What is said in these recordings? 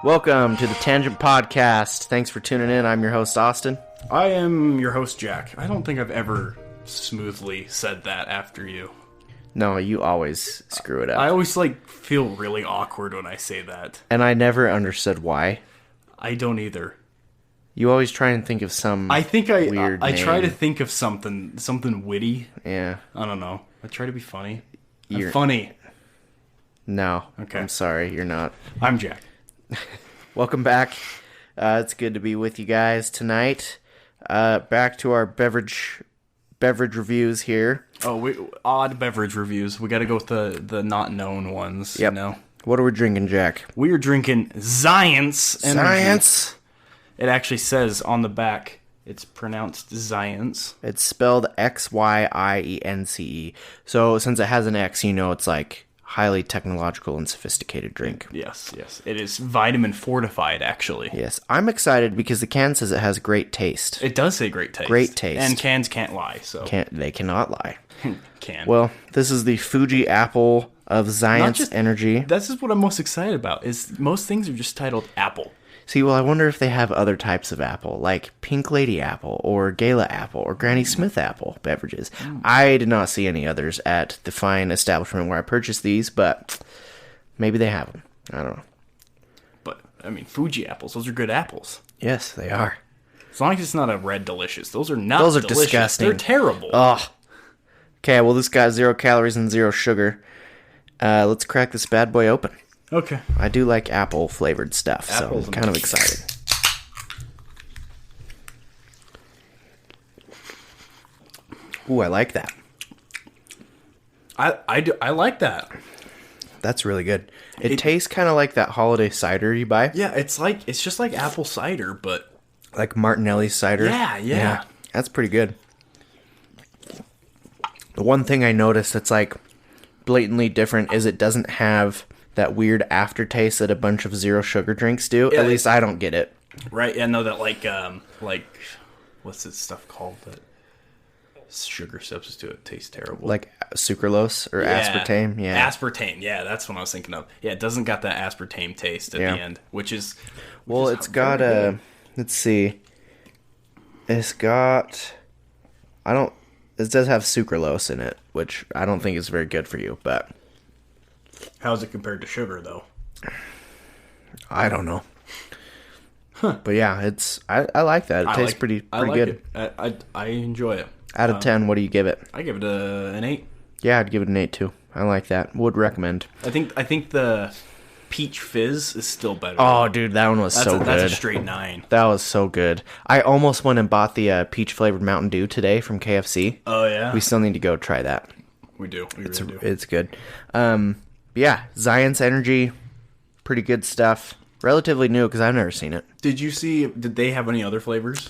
Welcome to the Tangent Podcast. Thanks for tuning in. I'm your host, Austin. I am your host, Jack. I don't think I've ever smoothly said that after you. No, you always screw it up. I always, feel really awkward when I say that. And I never understood why. I don't either. You always try and think of some weird I try to name. think of something witty. Yeah. I don't know. I try to be funny. You're- I'm funny. No. Okay. I'm sorry, you're not. I'm Jack. Welcome back. It's good to be with you guys tonight. Back to our beverage reviews here. Oh, odd beverage reviews. We got to go with the not known ones. Yep. You know? What are we drinking, Jack? We are drinking Science Energy. Science. It actually says on the back, it's pronounced Science. It's spelled Xyience. So since it has an X, you know it's like highly technological and sophisticated drink. Yes. It is vitamin fortified, actually. Yes, I'm excited because the can says it has great taste. It does say great taste. Great taste. And cans can't lie, so. They cannot lie. Can. Well, this is the Fuji Apple of Science Energy. This is what I'm most excited about, is most things are just titled Apple. See, well, I wonder if they have other types of apple, like Pink Lady Apple, or Gala Apple, or Granny Smith Apple beverages. I did not see any others at the fine establishment where I purchased these, but maybe they have them. I don't know. But, I mean, Fuji apples, those are good apples. Yes, they are. As long as it's not a red delicious. Those are not Those are delicious. disgusting. They're terrible. Ugh. Okay, well, this got 0 calories and 0 sugar. Let's crack this bad boy open. Okay. I do like apple-flavored stuff, Apples so I'm kind of excited. Ooh, I like that. I like that. That's really good. It tastes kind of like that holiday cider you buy. Yeah, it's just like apple cider, but... Like Martinelli's cider. Yeah. That's pretty good. The one thing I noticed that's like blatantly different is it doesn't have that weird aftertaste that a bunch of 0 sugar drinks do. Yeah, At least I don't get it. Right, yeah, no, that what's this stuff called that sugar substitute tastes terrible? Like sucralose or aspartame. Yeah. Aspartame, yeah, that's what I was thinking of. Yeah, it doesn't got that aspartame taste at the end, which is... Well, it's got a... Let's see. It's got... It does have sucralose in it, which I don't think is very good for you, but... How's it compared to sugar, though? I don't know. Huh. But yeah, I like that. It tastes pretty good. I enjoy it. Out of 10, what do you give it? I give it an 8. Yeah, I'd give it an 8 too. I like that. Would recommend. I think the peach fizz is still better. Oh, dude, that one was so good. That's a straight 9. That was so good. I almost went and bought the peach flavored Mountain Dew today from KFC. Oh yeah. We still need to go try that. We do. We really do. It's good. Yeah, Science Energy, pretty good stuff. Relatively new because I've never seen it. Did they have any other flavors?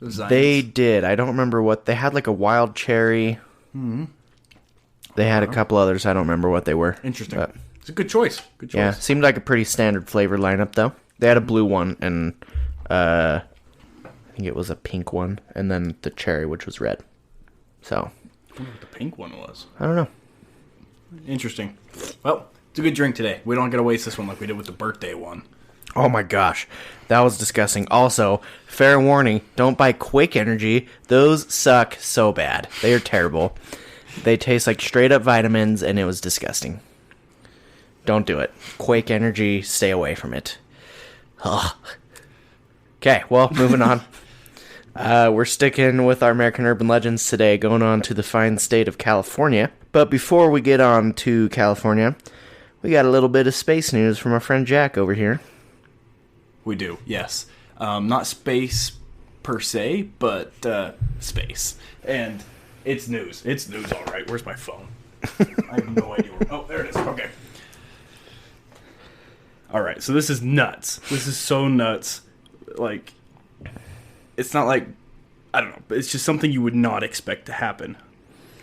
They did. I don't remember what they had. Like a wild cherry. Mm-hmm. They had a couple others. I don't remember what they were. Interesting. But it's a good choice. Good choice. Yeah, seemed like a pretty standard flavor lineup though. They had a blue one and I think it was a pink one, and then the cherry, which was red. So I wonder what the pink one was. I don't know. Interesting. Well, it's a good drink today. We don't got to waste this one like we did with the birthday one. Oh my gosh, that was disgusting. Also, fair warning, don't buy Quake Energy. Those suck so bad. They are terrible. They taste like straight up vitamins, and it was disgusting. Don't do it. Quake Energy, stay away from it. Ugh. Okay, well, moving on. We're sticking with our American Urban Legends today, going on to the fine state of California. But before we get on to California, we got a little bit of space news from our friend Jack over here. We do, yes. Not space per se, but space. And it's news. It's news, all right. Where's my phone? I have no idea where... Oh, there it is. Okay. All right, so this is nuts. This is so nuts. Like, it's not like... I don't know, but it's just something you would not expect to happen.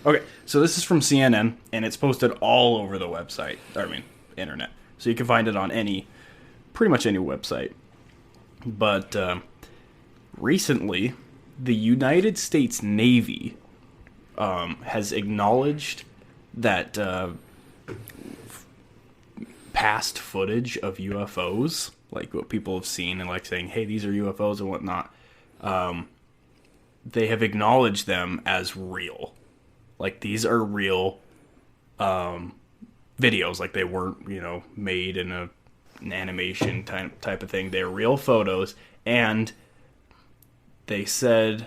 Okay, so this is from CNN, and it's posted all over the website. Internet. So you can find it on pretty much any website. But recently, the United States Navy has acknowledged that past footage of UFOs like what people have seen and like saying, hey, these are UFOs and whatnot, they have acknowledged them as real. Like, these are real videos. Like, they weren't, made in an animation type of thing. They're real photos. And they said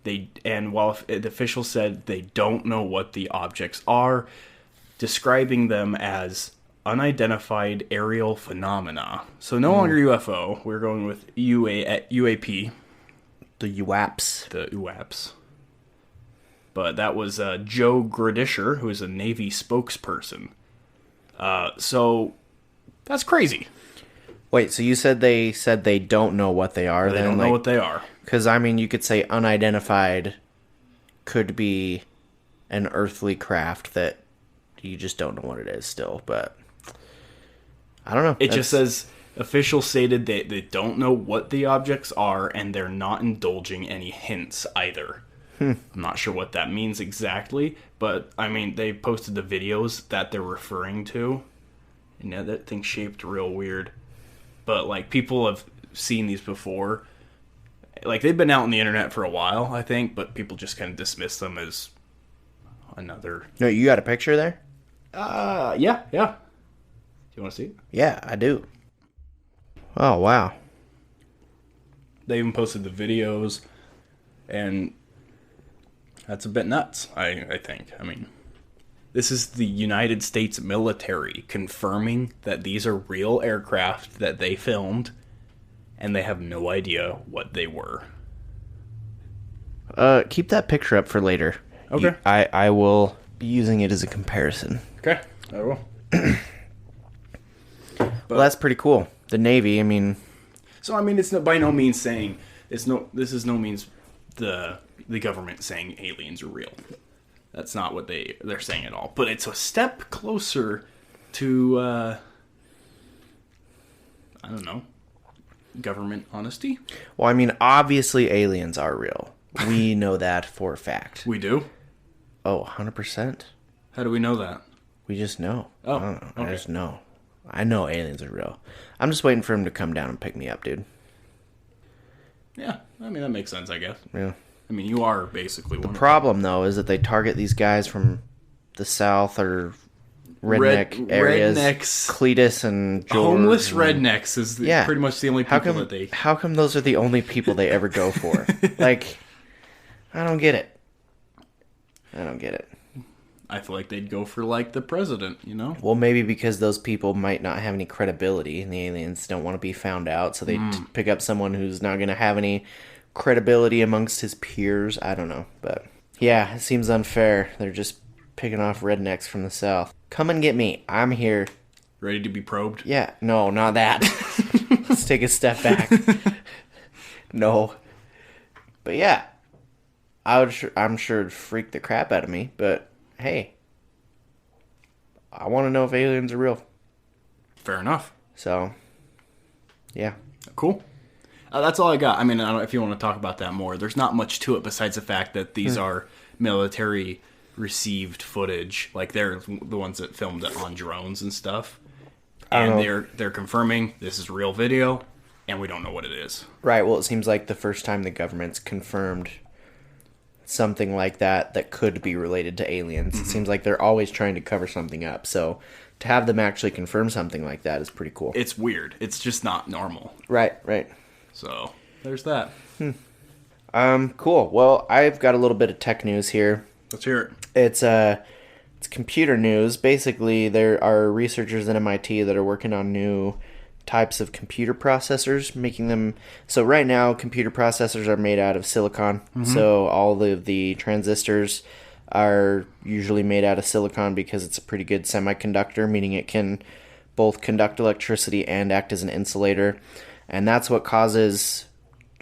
while the official said they don't know what the objects are, describing them as unidentified aerial phenomena. So no longer UFO. We're going with UAP. The UAPs. The UAPs. But that was Joe Gradisher, who is a Navy spokesperson. So that's crazy. Wait, so you said they don't know what they are? They don't know what they are. Because, you could say unidentified could be an earthly craft that you just don't know what it is still, but I don't know. It just says, officials stated that they don't know what the objects are, and they're not indulging any hints either. I'm not sure what that means exactly, but, they posted the videos that they're referring to, and that thing's shaped real weird. But, people have seen these before. They've been out on the internet for a while, I think, but people just kind of dismiss them as another... No, you got a picture there? Yeah. Do you want to see it? Yeah, I do. Oh, wow. They even posted the videos, and that's a bit nuts, I think. This is the United States military confirming that these are real aircraft that they filmed, and they have no idea what they were. Keep that picture up for later. Okay. I will be using it as a comparison. Okay, I will. Well, that's pretty cool. The Navy, So, it's by no means saying... This is no means the government saying aliens are real. That's not what they're saying at all. But it's a step closer to, I don't know, government honesty? Well, obviously aliens are real. We know that for a fact. We do? Oh, 100%? How do we know that? We just know. Oh, I don't know. okay. I just know. I know aliens are real. I'm just waiting for him to come down and pick me up, dude. Yeah, that makes sense, I guess. Yeah. You are basically one. The problem, though, is that they target these guys from the South or redneck areas. Rednecks. Cletus and George. Homeless rednecks is pretty much the only people that they... How come those are the only people they ever go for? I don't get it. I feel like they'd go for, the president, Well, maybe because those people might not have any credibility, and the aliens don't want to be found out, so they pick up someone who's not going to have any credibility amongst his peers. I don't know, but yeah, it seems unfair. They're just picking off rednecks from the South. Come and get me. I'm here. Ready to be probed? Yeah, no, not that. Let's take a step back. No. But yeah, I'm sure it'd freak the crap out of me, but hey, I want to know if aliens are real. Fair enough. So, yeah. Cool. That's all I got. I don't know if you want to talk about that more. There's not much to it besides the fact that these are military received footage. They're the ones that filmed it on drones and stuff. And they're confirming this is real video, and we don't know what it is. Right. Well, it seems like the first time the government's confirmed something like that could be related to aliens. It seems like they're always trying to cover something up. So to have them actually confirm something like that is pretty cool. It's weird. It's just not normal. Right. So there's that. Cool. Well, I've got a little bit of tech news here. Let's hear it. It's computer news. Basically, there are researchers at MIT that are working on new types of computer processors, making them... So right now, computer processors are made out of silicon. So all of the transistors are usually made out of silicon because it's a pretty good semiconductor, meaning it can both conduct electricity and act as an insulator. And that's what causes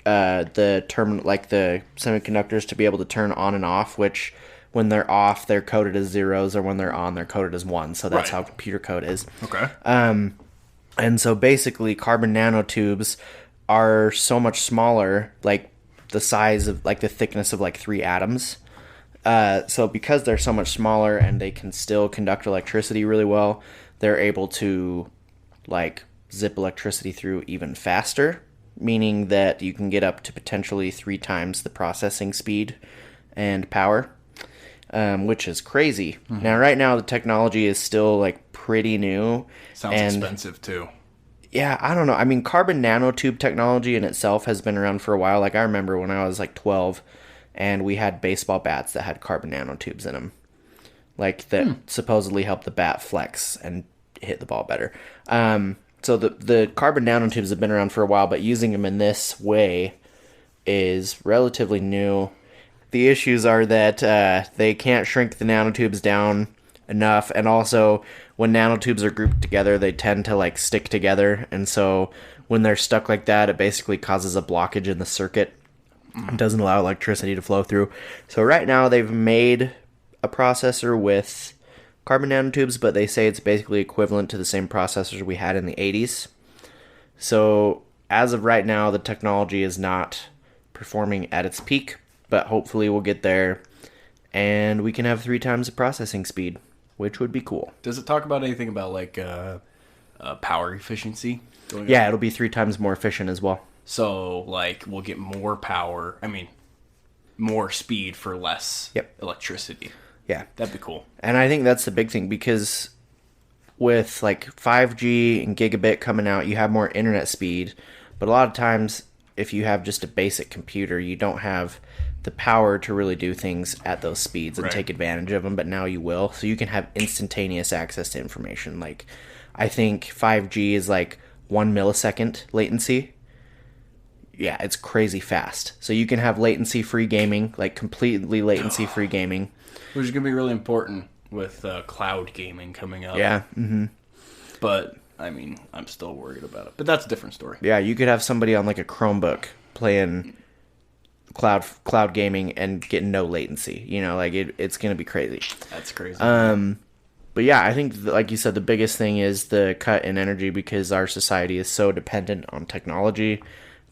the semiconductors to be able to turn on and off, which when they're off, they're coded as zeros, or when they're on, they're coded as ones. So that's how computer code is. Okay. And so basically, carbon nanotubes are so much smaller, the size of, the thickness of, 3 atoms. So because they're so much smaller and they can still conduct electricity really well, they're able to, zip electricity through even faster, meaning that you can get up to potentially 3 times the processing speed and power, which is crazy. Now, right now, the technology is still like pretty new. Sounds expensive too. Yeah, I don't know. I mean, carbon nanotube technology in itself has been around for a while. Like, I remember when I was like 12 and we had baseball bats that had carbon nanotubes in them. Like, that supposedly helped the bat flex and hit the ball better. So the carbon nanotubes have been around for a while, but using them in this way is relatively new. The issues are that they can't shrink the nanotubes down enough, and also when nanotubes are grouped together, they tend to like stick together, and so when they're stuck like that, it basically causes a blockage in the circuit. It doesn't allow electricity to flow through. So right now they've made a processor with carbon nanotubes, but they say it's basically equivalent to the same processors we had in the 80s. So as of right now, the technology is not performing at its peak, but hopefully we'll get there and we can have 3 times the processing speed, which would be cool. Does it talk about anything about like power efficiency? Yeah, it'll be 3 times more efficient as well. So like we'll get more power. I mean, more speed for less electricity. Yeah, that'd be cool. And I think that's the big thing, because with like 5G and gigabit coming out, you have more internet speed. But a lot of times, if you have just a basic computer, you don't have the power to really do things at those speeds and take advantage of them. But now you will. So you can have instantaneous access to information. Like, I think 5G is like 1 millisecond latency. Yeah, it's crazy fast. So you can have latency-free gaming, like completely latency-free gaming. Which is going to be really important with cloud gaming coming up. Yeah. But, I mean, I'm still worried about it. But that's a different story. Yeah, you could have somebody on like a Chromebook playing cloud gaming and getting no latency. You know, like it's going to be crazy. That's crazy. But yeah, I think, like you said, the biggest thing is the cut in energy, because our society is so dependent on technology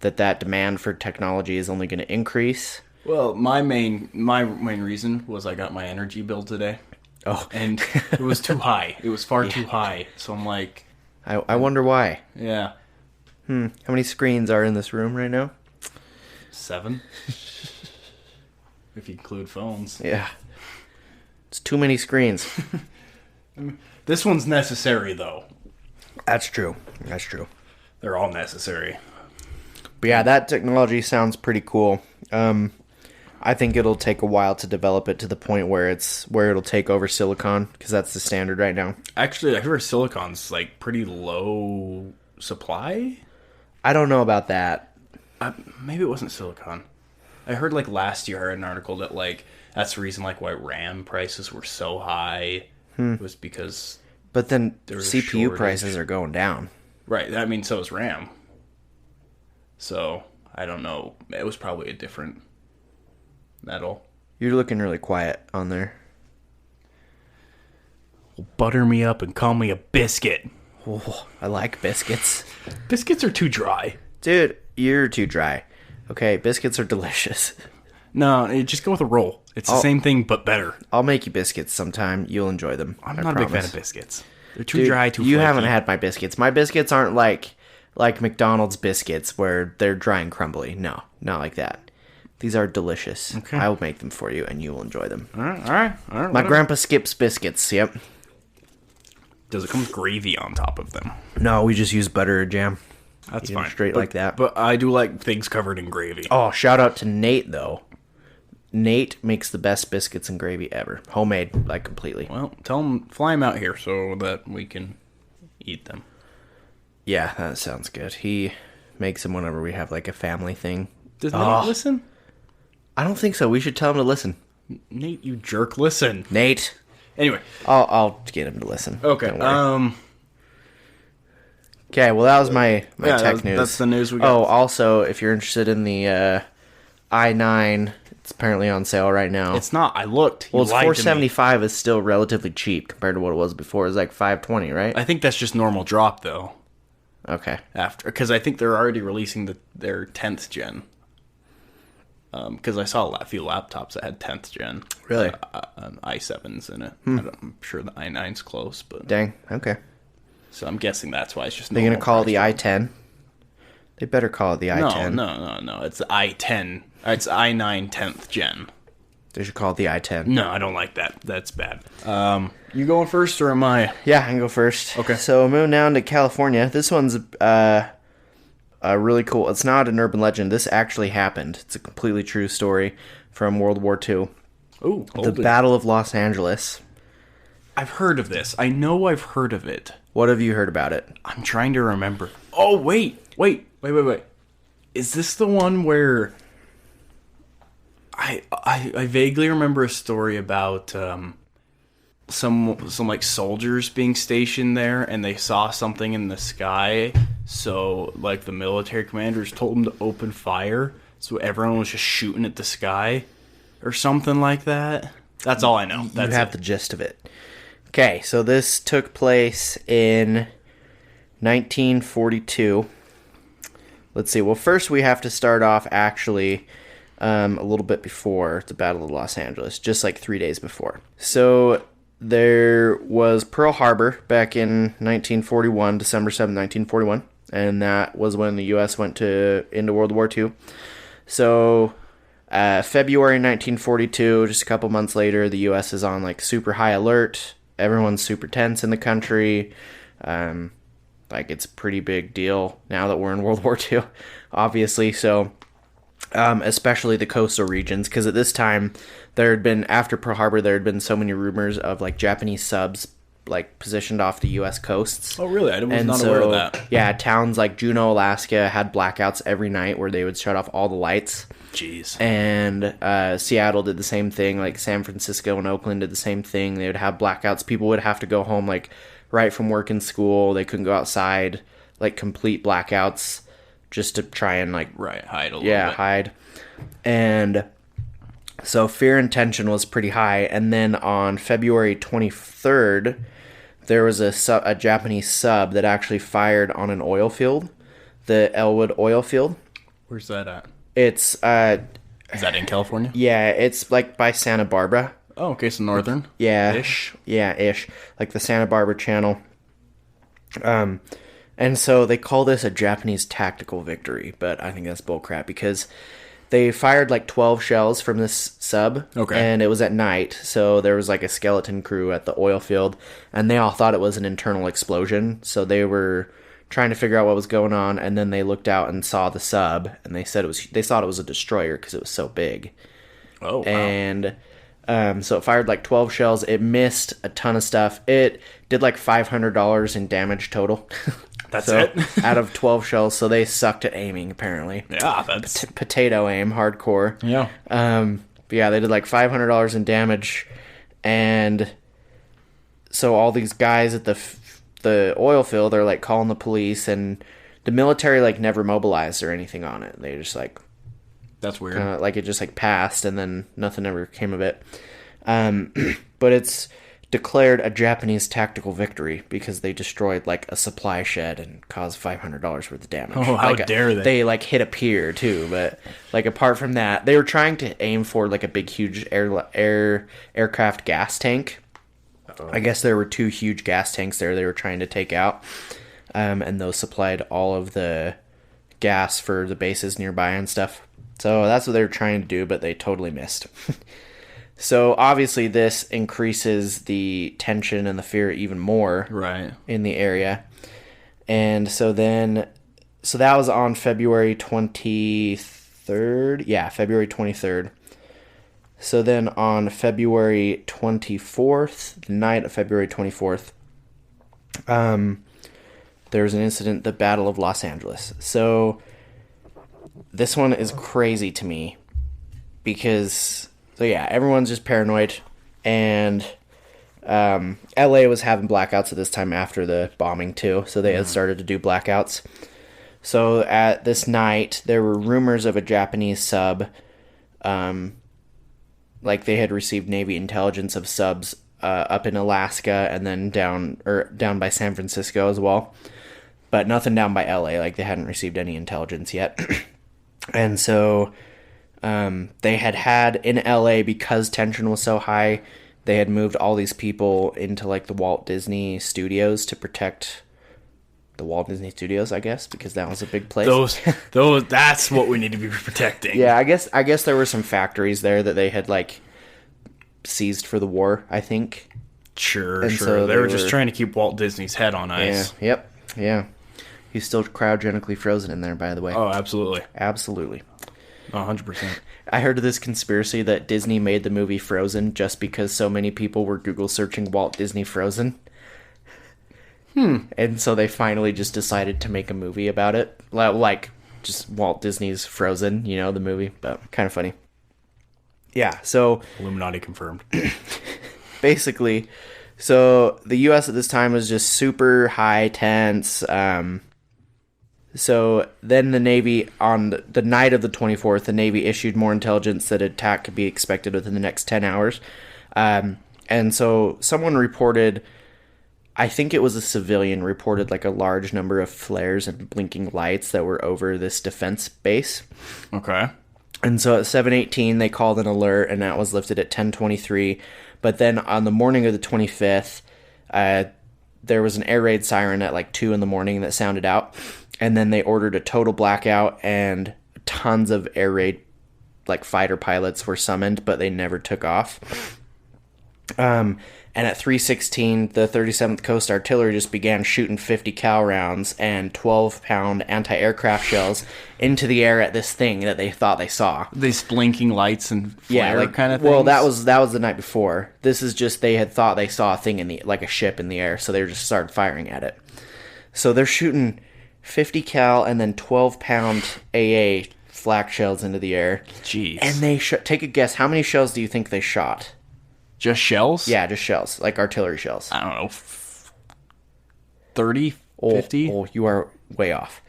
that demand for technology is only going to increase. Well, my main reason was I got my energy bill today. Oh. And it was too high. It was far too high. So I'm like... I wonder why. Yeah. How many screens are in this room right now? 7. If you include phones. Yeah. It's too many screens. This one's necessary, though. That's true. That's true. They're all necessary. But yeah, that technology sounds pretty cool. I think it'll take a while to develop it to the point where it'll take over silicon, because that's the standard right now. Actually, I heard silicon's like pretty low supply. I don't know about that. Maybe it wasn't silicon. I heard like last year I read an article that like that's the reason like why RAM prices were so high. It was because... But then CPU prices are going down. Right. I mean, so is RAM. So, I don't know. It was probably a different metal. You're looking really quiet on there. Well, butter me up and call me a biscuit. Oh, I like biscuits. Biscuits are too dry. Dude, you're too dry. Okay, biscuits are delicious. No, just go with a roll. It's the same thing, but better. I'll make you biscuits sometime. You'll enjoy them. I'm not a big fan of biscuits. They're too dry, too You flaky. haven't had my biscuits. My biscuits aren't like McDonald's biscuits where they're dry and crumbly. No, not like that. These are delicious. Okay. I will make them for you, and you will enjoy them. All right. My grandpa skips biscuits. Yep. Does it come with gravy on top of them? No, we just use butter or jam. That's Eat them fine. straight like that. But I do like things covered in gravy. Oh, shout out to Nate, though. Nate makes the best biscuits and gravy ever. Homemade, like, completely. Well, fly him out here so that we can eat them. Yeah, that sounds good. He makes them whenever we have, like, a family thing. Does Nate listen? I don't think so. We should tell him to listen. Nate, you jerk, listen. Nate. Anyway. I'll get him to listen. Okay. Okay, well, that was my tech news. That's the news we got. Oh, also, if you're interested in the i9, it's apparently on sale right now. It's not. I looked. Well, it's $475 is still relatively cheap compared to what it was before. It was like $520, right? I think that's just normal drop, though. Okay. Because I think they're already releasing their 10th gen. Because I saw a few laptops that had 10th gen. Really? i7s in it. I'm sure the i9's close, but... Dang, okay. So I'm guessing that's why it's just. They're gonna normal call it price the for I-10. They better call it the I-10. No. It's the I-10. It's I-9 10th gen. They should call it the I-10. No, I don't like that. That's bad. You going first or am I? Yeah, I can go first. Okay. So moving down to California. This one's really cool. It's not an urban legend. This actually happened. It's a completely true story from World War II. Ooh, The Battle of Los Angeles. I've heard of this. I know I've heard of it. What have you heard about it? I'm trying to remember. Oh, wait. Is this the one where I vaguely remember a story about some like soldiers being stationed there and they saw something in the sky, so like the military commanders told them to open fire, so everyone was just shooting at the sky or something like that. That's all I know. That's you have the gist of it. Okay, so this took place in 1942. Let's see. Well, first we have to start off actually a little bit before the Battle of Los Angeles, just like 3 days before. So there was Pearl Harbor back in 1941, December 7, 1941, and that was when the U.S. went into World War II. So February 1942, just a couple months later, the U.S. is on like super high alert. Everyone's super tense in the country. Like it's a pretty big deal now that we're in World War II, obviously. So, especially the coastal regions, because at this time there had been, after Pearl Harbor, there had been so many rumors of like Japanese subs like positioned off the U.S. coasts. Oh, really? I was not aware of that. Yeah, towns like Juneau, Alaska had blackouts every night where they would shut off all the lights. Jeez. And Seattle did the same thing. Like San Francisco and Oakland did the same thing. They would have blackouts. People would have to go home like right from work and school. They couldn't go outside. Like complete blackouts just to try and like hide a little bit. Yeah, hide. And so fear and tension was pretty high. And then on February 23rd, there was a Japanese sub that actually fired on an oil field, the Elwood oil field. Where's that at? It's Is that in California? Yeah, it's like by Santa Barbara. Oh, okay, so northern. Yeah. Ish. Yeah, ish. Like the Santa Barbara Channel. And so they call this a Japanese tactical victory, but I think that's bullcrap because they fired like 12 shells from this sub. Okay. And it was at night, so there was like a skeleton crew at the oil field, and they all thought it was an internal explosion, so they were trying to figure out what was going on, and then they looked out and saw the sub, and they thought it was a destroyer because it was so big. Oh, wow. And so it fired like 12 shells. It missed a ton of stuff. It did like $500 in damage total. That's it? Out of 12 shells, so they sucked at aiming, apparently. Yeah, that's... Potato aim, hardcore. Yeah. But yeah, they did like $500 in damage, and so all these guys at the oil field are like calling the police, and the military like never mobilized or anything on it. They just like... That's weird. Like it just like passed, and then nothing ever came of it. But it's declared a Japanese tactical victory because they destroyed like a supply shed and caused $500 worth of damage. Oh, how like, dare they! They like hit a pier too, but like apart from that, they were trying to aim for like a big, huge aircraft gas tank. Uh-oh. I guess there were 2 huge gas tanks there they were trying to take out, and those supplied all of the gas for the bases nearby and stuff. So that's what they were trying to do, but they totally missed. So obviously this increases the tension and the fear even more in the area. And so that was on February 23rd. Yeah, February 23rd. So then on February 24th, the night of February 24th, there was an incident, the Battle of Los Angeles. So this one is crazy to me because... So yeah, everyone's just paranoid, and LA was having blackouts at this time after the bombing too, so they had started to do blackouts. So at this night, there were rumors of a Japanese sub, like they had received Navy intelligence of subs up in Alaska and then down by San Francisco as well, but nothing down by LA. Like they hadn't received any intelligence yet, and so. They had in LA, because tension was so high, they had moved all these people into like the Walt Disney Studios to protect the Walt Disney Studios, I guess, because that was a big place. Those, that's what we need to be protecting. Yeah, I guess there were some factories there that they had like seized for the war, I think. Sure. So they were just trying to keep Walt Disney's head on ice. Yeah. He's still cryogenically frozen in there, by the way. Oh, absolutely. Absolutely. 100%. I heard of this conspiracy that Disney made the movie Frozen just because so many people were Google searching Walt Disney Frozen. And so they finally just decided to make a movie about it. Like, just Walt Disney's Frozen, you know, the movie. But kind of funny. Yeah, so... Illuminati confirmed. Basically, so the U.S. at this time was just super high tense. So then the Navy, on the night of the 24th, the Navy issued more intelligence that an attack could be expected within the next 10 hours. And so someone reported, I think it was a civilian, reported like a large number of flares and blinking lights that were over this defense base. Okay. And so at 7:18, they called an alert, and that was lifted at 10:23. But then on the morning of the 25th, there was an air raid siren at like 2 in the morning that sounded out. And then they ordered a total blackout, and tons of air raid like fighter pilots were summoned, but they never took off. And at 3:16, the 37th Coast Artillery just began shooting 50 cal rounds and 12-pound anti-aircraft shells into the air at this thing that they thought they saw. These blinking lights and flare kind of things? Well, that was the night before. This is just they had thought they saw a thing like a ship in the air, so they just started firing at it. So they're shooting 50 cal and then 12-pound AA flak shells into the air. Jeez. And they take a guess. How many shells do you think they shot? Just shells? Yeah, just shells, like artillery shells. I don't know, 30, 50? Oh, you are way off.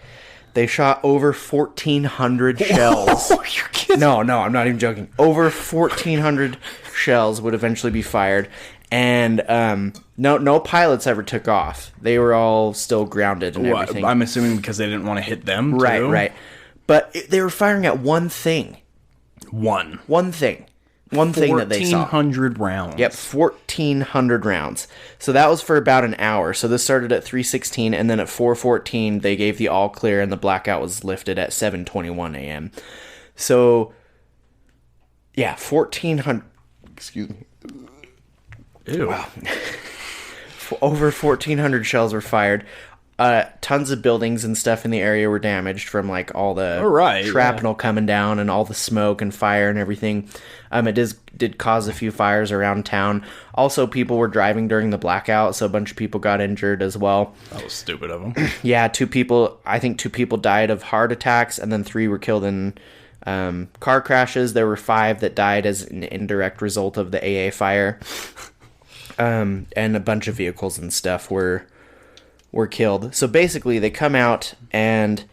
They shot over 1,400 shells. Oh, you're kidding. No, I'm not even joking. Over 1,400 shells would eventually be fired. And no pilots ever took off. They were all still grounded and everything. I'm assuming because they didn't want to hit them, too? Right. But they were firing at one thing. One thing. One thing that they saw. 1,400 rounds. Yep, 1,400 rounds. So that was for about an hour. So this started at 3:16, and then at 4:14, they gave the all clear, and the blackout was lifted at 7:21 a.m. So, yeah, 1,400... Excuse me. Ew. Wow. Over 1,400 shells were fired. Tons of buildings and stuff in the area were damaged from like all the shrapnel coming down and all the smoke and fire and everything. It did cause a few fires around town. Also, people were driving during the blackout, so a bunch of people got injured as well. That was stupid of them. Yeah, I think 2 people died of heart attacks, and then 3 were killed in car crashes. There were 5 that died as an indirect result of the AA fire. And a bunch of vehicles and stuff were killed. So basically, they come out and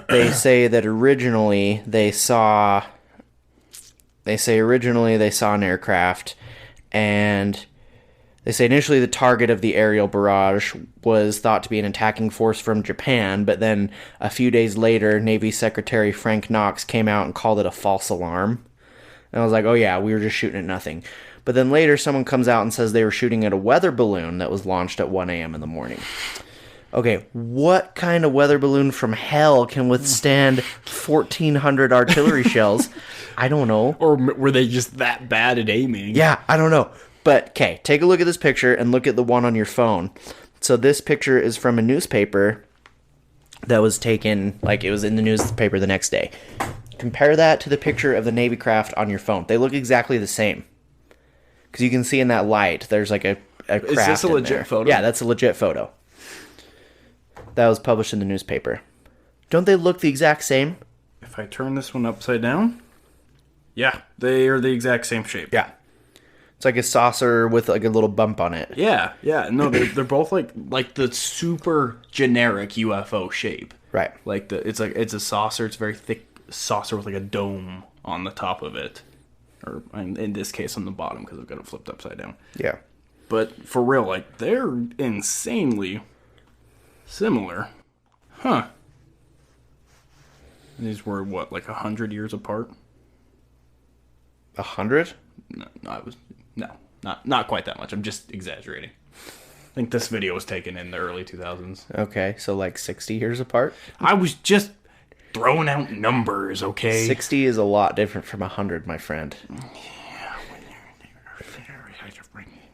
they say that originally they saw an aircraft, and they say initially the target of the aerial barrage was thought to be an attacking force from Japan, but then a few days later, Navy Secretary Frank Knox came out and called it a false alarm. And I was like, oh yeah, we were just shooting at nothing. But then later, someone comes out and says they were shooting at a weather balloon that was launched at 1 a.m. in the morning. Okay, what kind of weather balloon from hell can withstand 1,400 artillery shells? I don't know. Or were they just that bad at aiming? Yeah, I don't know. But, okay, take a look at this picture and look at the one on your phone. So this picture is from a newspaper that was taken, like it was in the newspaper the next day. Compare that to the picture of the Navy craft on your phone. They look exactly the same. Because you can see in that light, there's like a craft. Is this a legit photo? Yeah, that's a legit photo. That was published in the newspaper. Don't they look the exact same? If I turn this one upside down, yeah, they are the exact same shape. Yeah. It's like a saucer with like a little bump on it. Yeah. No, they're both like the super generic UFO shape. Right. Like it's a saucer. It's a very thick saucer with like a dome on the top of it, or in this case on the bottom because I've got it flipped upside down. Yeah. But for real, like they're insanely similar. Huh. These were what, like 100 years apart? 100? No, not quite that much. I'm just exaggerating. I think this video was taken in the early 2000s. Okay, so like 60 years apart? I was just throwing out numbers, okay? 60 is a lot different from 100, my friend.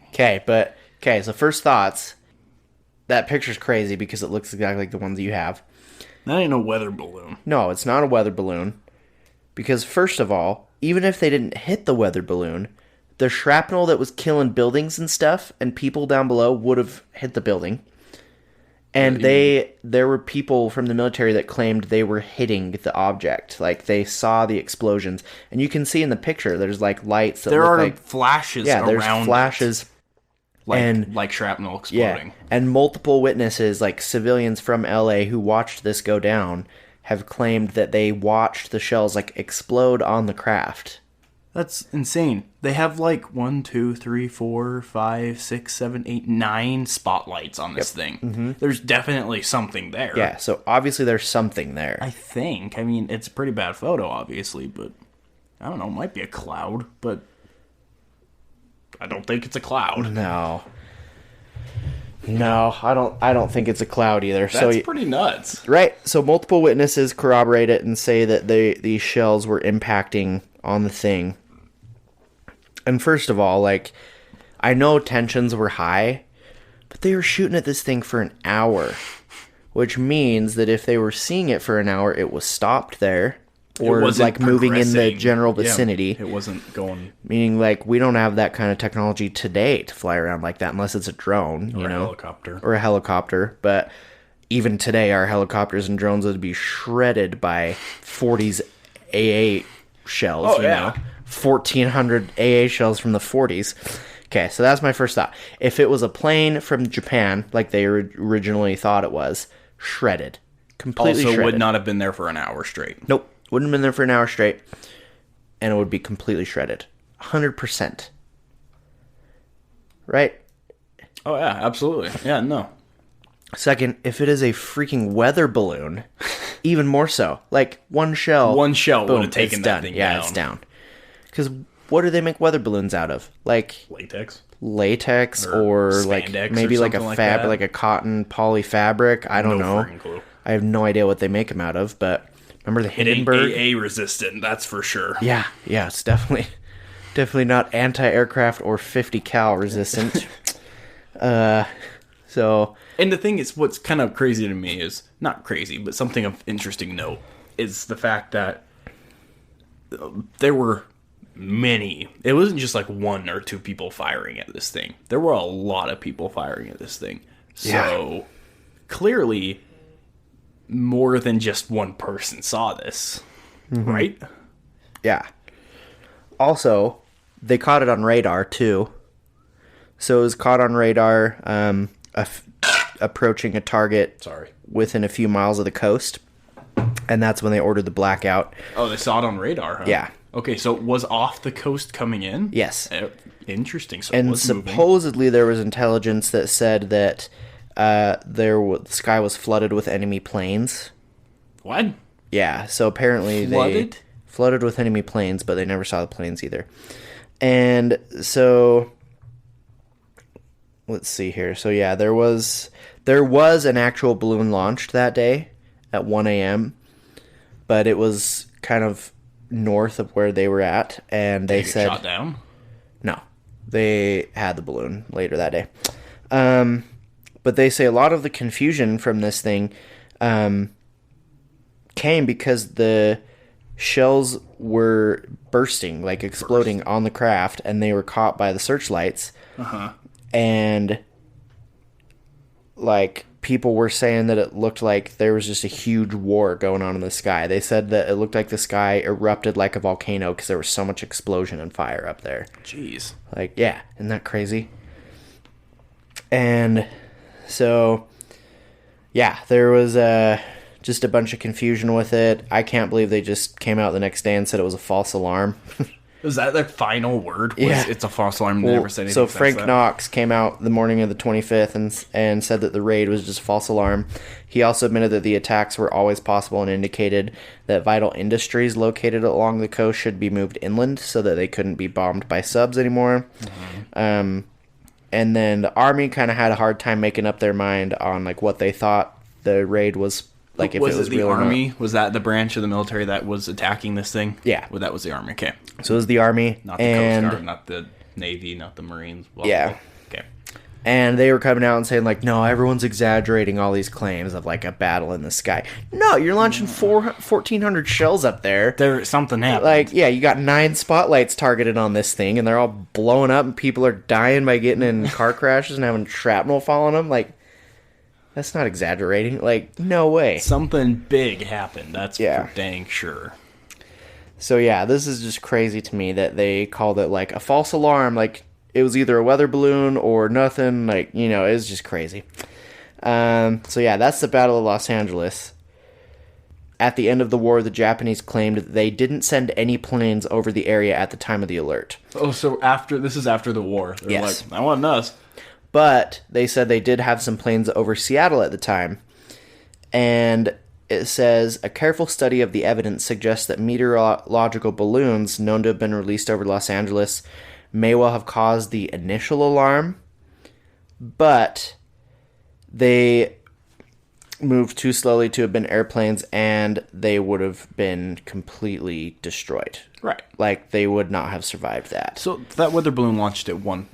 Okay, so first thoughts. That picture's crazy because it looks exactly like the ones you have. That ain't no weather balloon. No, it's not a weather balloon. Because first of all, even if they didn't hit the weather balloon, the shrapnel that was killing buildings and stuff and people down below would have hit the building. And there were people from the military that claimed they were hitting the object. Like, they saw the explosions. And you can see in the picture, there's, like, lights that there look are like... flashes Yeah, there's around flashes. like shrapnel exploding. Yeah, and multiple witnesses, like civilians from LA who watched this go down, have claimed that they watched the shells, like, explode on the craft. That's insane. They have like 1, 2, 3, 4, 5, 6, 7, 8, 9 spotlights on this thing. Mm-hmm. There's definitely something there. Yeah, so obviously there's something there. I think. I mean, it's a pretty bad photo, obviously, but I don't know. It might be a cloud, but I don't think it's a cloud. No, I don't think it's a cloud either. That's pretty nuts. Right. So multiple witnesses corroborate it and say that these shells were impacting on the thing. And first of all, like, I know tensions were high, but they were shooting at this thing for an hour, which means that if they were seeing it for an hour, it was stopped there. Or, like, moving in the general vicinity. Yeah, it wasn't going... Meaning, like, we don't have that kind of technology today to fly around like that unless it's a drone, you know? Helicopter. Or a helicopter. But even today, our helicopters and drones would be shredded by 40s AA shells, you know? 1,400 AA shells from the 40s. Okay, so that's my first thought. If it was a plane from Japan, like they originally thought it was, shredded. Completely also shredded. would not have been there for an hour straight. Nope. Wouldn't have been there for an hour straight. And it would be completely shredded. 100%. Right? Oh, yeah, absolutely. Yeah, no. Second, if it is a freaking weather balloon, even more so. Like, one shell. One shell boom, would have taken that thing down. Yeah, it's down. Because what do they make weather balloons out of? Like... Latex or like maybe like a like a cotton poly fabric. I don't know. Clue. I have no idea what they make them out of, but remember the Hindenburg? It ain't AA resistant, that's for sure. Yeah, it's definitely not anti-aircraft or 50 cal resistant. So, and the thing is, what's kind of crazy to me is not crazy, but something of interesting note is the fact that there were many. It wasn't just like 1 or 2 people firing at this thing. There were a lot of people firing at this thing. So clearly, more than just one person saw this, right? Yeah. Also, they caught it on radar too. So it was caught on radar, approaching a target. Within a few miles of the coast, and that's when they ordered the blackout. Oh, they saw it on radar, huh? Yeah. Okay, so it was off the coast coming in? Yes. Interesting. So and supposedly there was intelligence that said that the sky was flooded with enemy planes. What? Yeah, so apparently they flooded with enemy planes, but they never saw the planes either. And so, let's see here. So yeah, there was an actual balloon launched that day at 1 a.m., but it was kind of north of where they were at, and they said shot down. No, they had the balloon later that day. But they say a lot of the confusion from this thing came because the shells were bursting, like exploding on the craft, and they were caught by the searchlights. And like people were saying that it looked like there was just a huge war going on in the sky. They said that it looked like the sky erupted like a volcano because there was so much explosion and fire up there. Jeez. Like, yeah, isn't that crazy? And so, yeah, there was just a bunch of confusion with it. I can't believe they just came out the next day and said it was a false alarm. Was that their final word? It's a false alarm. Well, never said anything. So Frank Knox came out the morning of the 25th and said that the raid was just a false alarm. He also admitted that the attacks were always possible and indicated that vital industries located along the coast should be moved inland so that they couldn't be bombed by subs anymore. And then the army kind of had a hard time making up their mind on like what they thought the raid was like. If was it was the real or not. army? Was that the branch of the military that was attacking this thing? Yeah. Well, that was the army. Okay. So it was the army, Not the Coast Guard, not the Navy, not the Marines. Blah, Yeah. blah. Okay. And they were coming out and saying, like, no, everyone's exaggerating all these claims of, like, a battle in the sky. No, you're launching 1,400 shells up there. Something happened. Like, yeah, you got 9 spotlights targeted on this thing, and they're all blowing up, and people are dying by getting in car crashes and having shrapnel fall on them. Like, that's not exaggerating. Like, no way. Something big happened. That's Yeah. for dang sure. So, yeah, this is just crazy to me that they called it, like, a false alarm. Like, it was either a weather balloon or nothing. Like, you know, it's just crazy. So, yeah, that's the Battle of Los Angeles. At the end of the war, the Japanese claimed that they didn't send any planes over the area at the time of the alert. Oh, so this is after the war. They're Yes. like, I want us. But they said they did have some planes over Seattle at the time. And it says, a careful study of the evidence suggests that meteorological balloons known to have been released over Los Angeles may well have caused the initial alarm, but they moved too slowly to have been airplanes, and they would have been completely destroyed. Right. Like, they would not have survived that. So that weather balloon launched at 1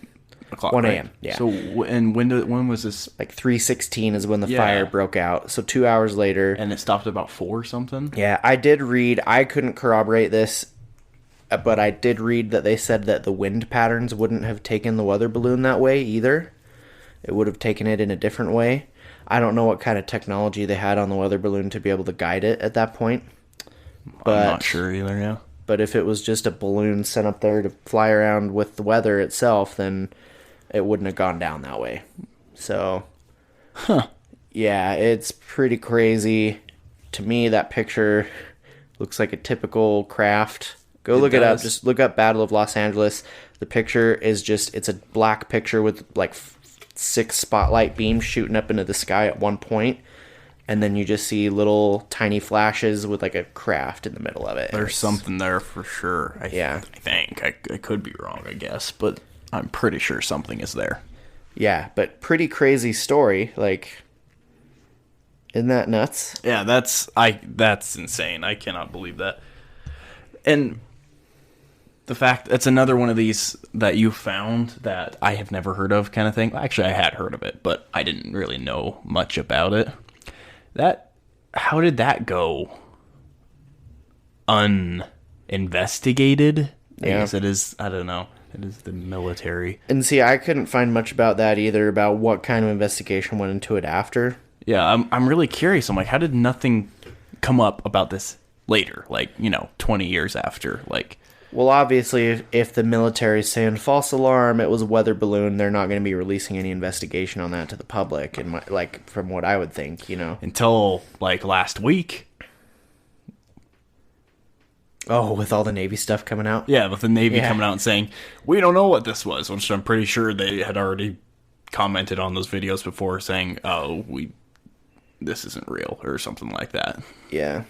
o'clock. 1 right? a.m., yeah. So and when was this? Like 3:16 is when the Yeah. fire broke out. So 2 hours later. And it stopped at about 4 or something. Yeah, I did read. I couldn't corroborate this, but I did read that they said that the wind patterns wouldn't have taken the weather balloon that way either. It would have taken it in a different way. I don't know what kind of technology they had on the weather balloon to be able to guide it at that point. But, I'm not sure either. Yeah. But if it was just a balloon sent up there to fly around with the weather itself, then it wouldn't have gone down that way. So, yeah, it's pretty crazy. To me, that picture looks like a typical craft. Go look it up. Just look up Battle of Los Angeles. The picture is just, it's a black picture with like 6 spotlight beams shooting up into the sky at one point. And then you just see little tiny flashes with like a craft in the middle of it. There's something there for sure. I think. I could be wrong, I guess. But I'm pretty sure something is there. Yeah, but pretty crazy story. Like, isn't that nuts? Yeah, that's insane. I cannot believe that. And the fact that's another one of these that you found that I have never heard of kind of thing. Actually, I had heard of it, but I didn't really know much about it. How did that go uninvestigated? I guess it is, I don't know. It is the military. And see, I couldn't find much about that either, about what kind of investigation went into it after. Yeah, I'm really curious. I'm like, how did nothing come up about this later? Like, 20 years after, like... Well, obviously, if the military's saying false alarm, it was a weather balloon, they're not going to be releasing any investigation on that to the public, and like from what I would think, Until, like, last week. Oh, with all the Navy stuff coming out? Yeah, with the Navy coming out and saying, we don't know what this was, which I'm pretty sure they had already commented on those videos before saying, this isn't real, or something like that. Yeah.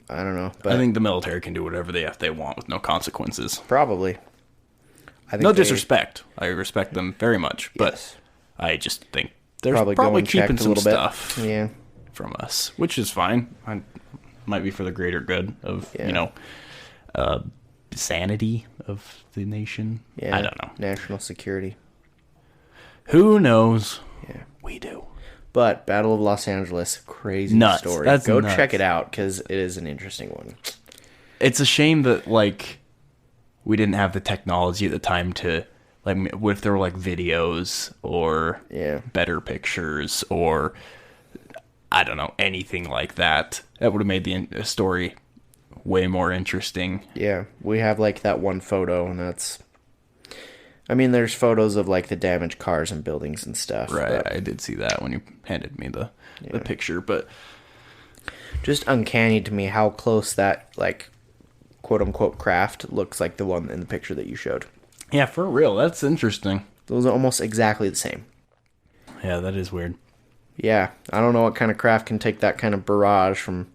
I don't know. But I think the military can do whatever they want with no consequences. Probably. No disrespect. I respect them very much, but I just think they're probably keeping some stuff from us, which is fine. Might be for the greater good of, sanity of the nation. Yeah, I don't know. National security. Who knows? Yeah. We do. But Battle of Los Angeles, crazy nuts. story. That's Go nuts. check it out, because it is an interesting one. It's a shame that, like, we didn't have the technology at the time to, like, what if there were, like, videos or better pictures or, I don't know, anything like that. That would have made the story way more interesting. Yeah, we have, like, that one photo, and that's... I mean, there's photos of, like, the damaged cars and buildings and stuff. Right, I did see that when you handed me the picture, but... Just uncanny to me how close that, like, quote-unquote craft looks like the one in the picture that you showed. Yeah, for real, that's interesting. Those are almost exactly the same. Yeah, that is weird. Yeah, I don't know what kind of craft can take that kind of barrage from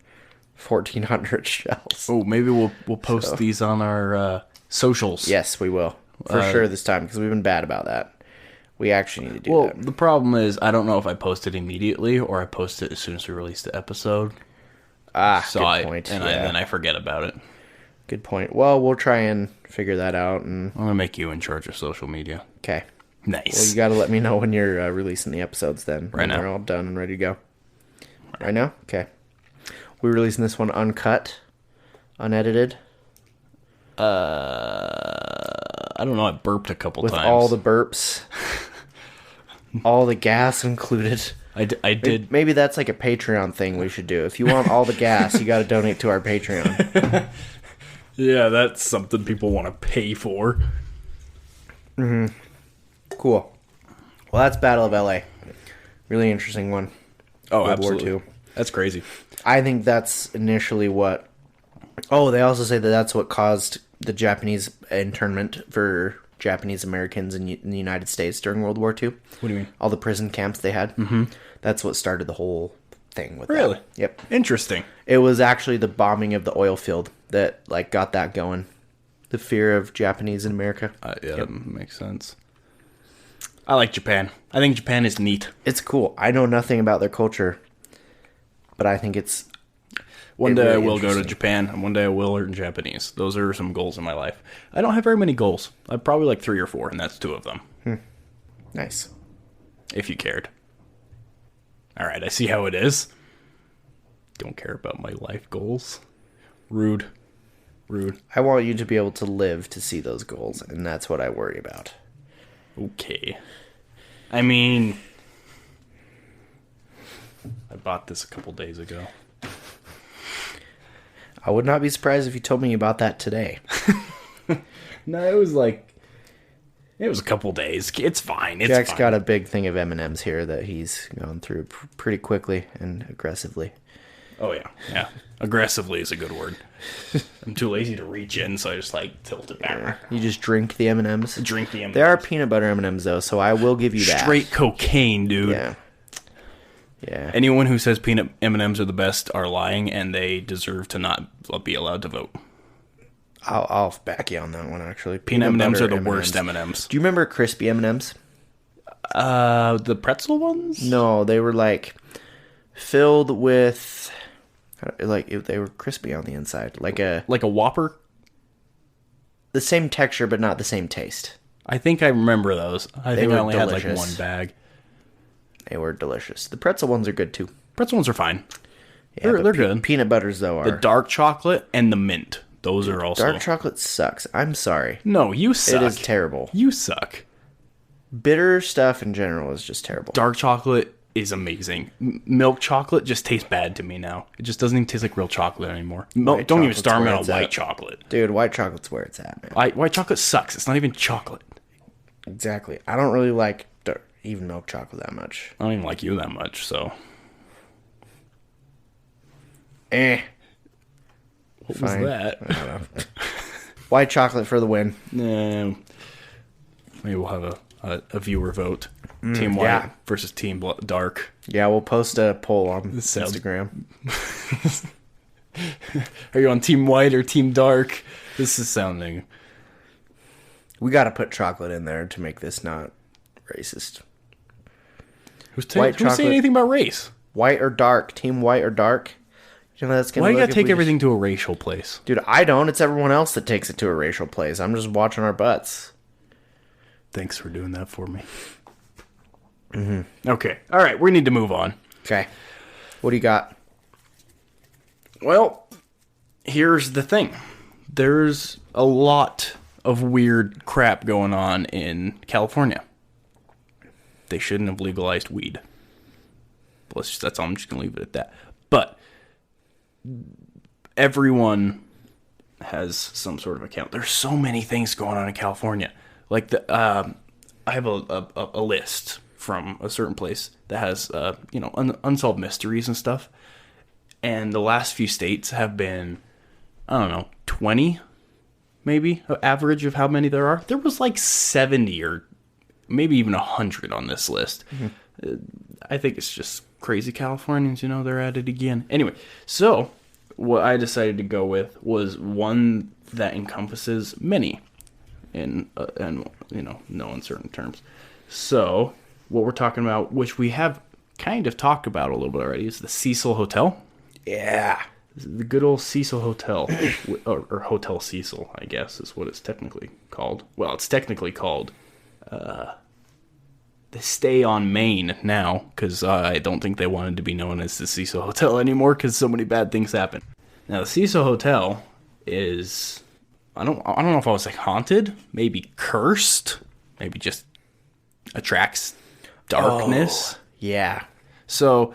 1,400 shells. Oh, maybe we'll post these on our socials. Yes, we will. For sure this time, because we've been bad about that. We actually need to do Well, that. the problem is I don't know if I post it immediately or I post it as soon as we release the episode. Good point. And then I forget about it. Good point. Well, we'll try and figure that out. And I'm gonna make you in charge of social media. okay. Nice. Well, you got to let me know when you're releasing the episodes then. Right now. They're all done and ready to go. Right now? Okay. We're releasing this one uncut, unedited. I don't know. I burped a couple With times. all the burps. All the gas included. I did. Maybe that's like a Patreon thing we should do. If you want all the gas, you got to donate to our Patreon. Yeah, that's something people want to pay for. Cool. Well, that's Battle of LA. Really interesting one. Oh, World absolutely. War II. That's crazy. I think that's initially what... Oh, they also say that that's what caused the Japanese internment for Japanese Americans in the United States during World War II. What do you mean? All the prison camps they had. Mm-hmm. That's what started the whole thing with Really? that. Yep. Interesting. It was actually the bombing of the oil field that like got that going. The fear of Japanese in America. Yeah, that makes sense. I like Japan. I think Japan is neat. It's cool. I know nothing about their culture, but I think it's... One day really I will go to interesting. Japan, and one day I will learn Japanese. Those are some goals in my life. I don't have very many goals. I have probably like 3 or 4, and that's 2 of them. Nice. If you cared. All right, I see how it is. Don't care about my life goals. Rude. I want you to be able to live to see those goals, and that's what I worry about. Okay. I mean, I bought this a couple days ago. I would not be surprised if you told me about that today. No, it was a couple days. It's fine. It's Jack's fine. got a big thing of M&Ms here that he's gone through pretty quickly and aggressively. Oh, yeah. Yeah. Aggressively is a good word. I'm too lazy to reach in, so I just, tilt it back. You just drink the M&Ms? Drink the M&Ms. They are peanut butter M&Ms, though, so I will give you that. Straight cocaine, dude. Yeah. Yeah. Anyone who says peanut M&Ms are the best are lying, and they deserve to not be allowed to vote. I'll back you on that one, actually. Peanut M&Ms are butter the worst M&Ms. Do you remember crispy M&Ms? The pretzel ones? No, they were, filled with... they were crispy on the inside. Like a Whopper? the same texture, but not the same taste. I think I remember those. I think I were only had delicious. one bag. They were delicious. The pretzel ones are good, too. Pretzel ones are fine. Yeah, They're good. Peanut butters, though, are... The dark chocolate and the mint. Those are also... Dark chocolate sucks. I'm sorry. No, you suck. It is terrible. You suck. Bitter stuff in general is just terrible. Dark chocolate is amazing. Milk chocolate just tastes bad to me now. It just doesn't even taste like real chocolate anymore. White Don't even chocolate's start me where on it's white at. chocolate. Dude, white chocolate's where it's at, man. White chocolate sucks. It's not even chocolate. Exactly. I don't really like even milk chocolate that much. I don't even like you that much, so... What Fine. was that? I don't know. White chocolate for the win. Maybe we'll have a viewer vote. Team White yeah. versus Team Dark. Yeah, we'll post a poll on sounds- Instagram. Are you on Team White or Team Dark? This is sounding... We got to put chocolate in there to make this not racist. Who's White chocolate. saying anything about race? White or dark? Team white or dark? You know that's gonna Why you look gotta if take we everything to a racial place? Dude, I don't. It's everyone else that takes it to a racial place. I'm just watching our butts. Thanks for doing that for me. Mm-hmm. Okay. All right. We need to move on. Okay. What do you got? Well, here's the thing. There's a lot of weird crap going on in California. They shouldn't have legalized weed. That's all. I'm just going to leave it at that. But everyone has some sort of account. There's so many things going on in California. Like I have a list from a certain place that has unsolved mysteries and stuff. And the last few states have been, I don't know, 20 maybe, average of how many there are. There was like 70 or maybe even 100 on this list. Mm-hmm. I think it's just crazy Californians, they're at it again. Anyway, so what I decided to go with was one that encompasses many in no uncertain terms. So, what we're talking about, which we have kind of talked about a little bit already, is the Cecil Hotel. Yeah. The good old Cecil Hotel, or Hotel Cecil, I guess, is what it's technically called. Well, it's technically called the Stay on Main now, because I don't think they wanted to be known as the Cecil Hotel anymore, because so many bad things happen. Now, the Cecil Hotel is, I don't know if I was like haunted, maybe cursed, maybe just attracts darkness. Oh, yeah. So,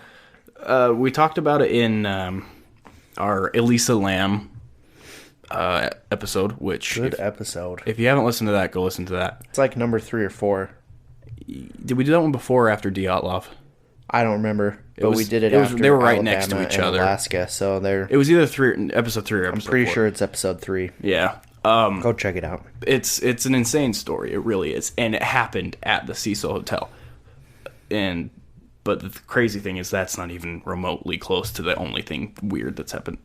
we talked about it in our Elisa Lamb episode, which Good episode. if you haven't listened to that, go listen to that. It's like number 3 or 4. Did we do that one before or after Dyatlov? I don't remember, but we did it was- after they were right Alabama next to each and other. Alaska, so they're... It was either episode 3 or episode 4. I'm pretty sure it's episode 3. Yeah. Go check it out. It's an insane story. It really is. And it happened at the Cecil Hotel. But the crazy thing is that's not even remotely close to the only thing weird that's happened.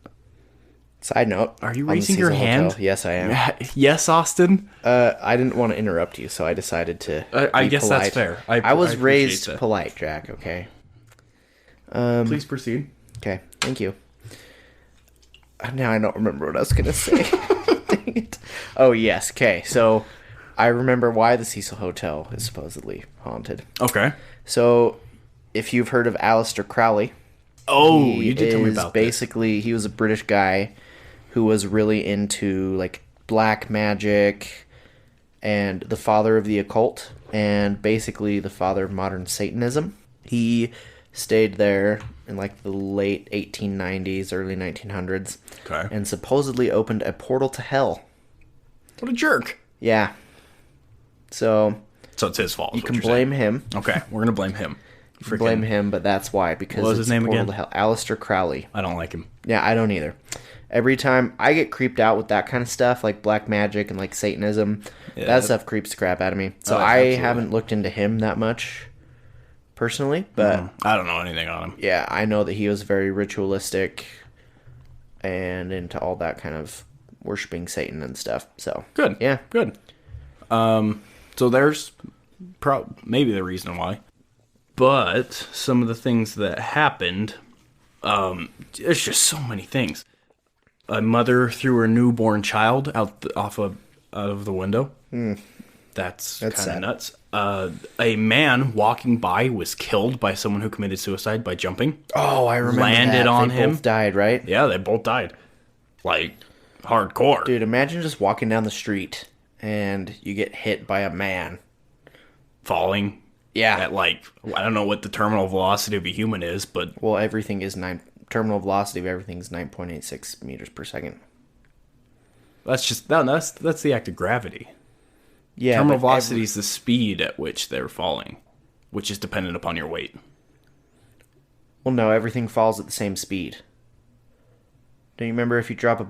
Side note. Are you on the raising your Cecil hand? Hotel. Yes, I am. Yes, Austin? I didn't want to interrupt you, so I decided to I be guess polite. that's fair. I I was appreciate raised that. polite, Jack, okay? Please proceed. Okay, thank you. Now I don't remember what I was going to say. Dang it. Oh, yes, okay. So I remember why the Cecil Hotel is supposedly haunted. Okay. So if you've heard of Aleister Crowley... Oh, He you did tell me is about this. basically, he was a British guy who was really into, like, black magic and the father of the occult and basically the father of modern Satanism. He stayed there in, like, the late 1890s, early 1900s. Okay. And supposedly opened a portal to hell. What a jerk. Yeah. So, So it's his fault. you can blame him. Okay, we're going to blame him. You can blame him, but that's why. Because What was it's his name a portal again? to hell. Aleister Crowley. I don't like him. Yeah, I don't either. Every time I get creeped out with that kind of stuff, like black magic and like Satanism, Yeah, that stuff creeps the crap out of me. So Oh, I absolutely. haven't looked into him that much personally, but I don't know anything on him. yeah, I know that he was very ritualistic and into all that kind of worshiping Satan and stuff. So Good. yeah, Good. So there's maybe the reason why. But some of the things that happened, there's just so many things. A mother threw her newborn child out of the window. That's kind of sad. nuts. A man walking by was killed by someone who committed suicide by jumping. Oh, I remember Landed that. on They him. both died, right? Yeah, they both died. Like, hardcore. Dude, imagine just walking down the street and you get hit by a man. Falling. Yeah. At like, I don't know what the terminal velocity of a human is, but Well, everything is terminal velocity of everything is 9.86 meters per second. that's just that's the act of gravity. Yeah, Terminal but velocity is the speed at which they're falling, which is dependent upon your weight. well, no, everything falls at the same speed. Do you remember if you drop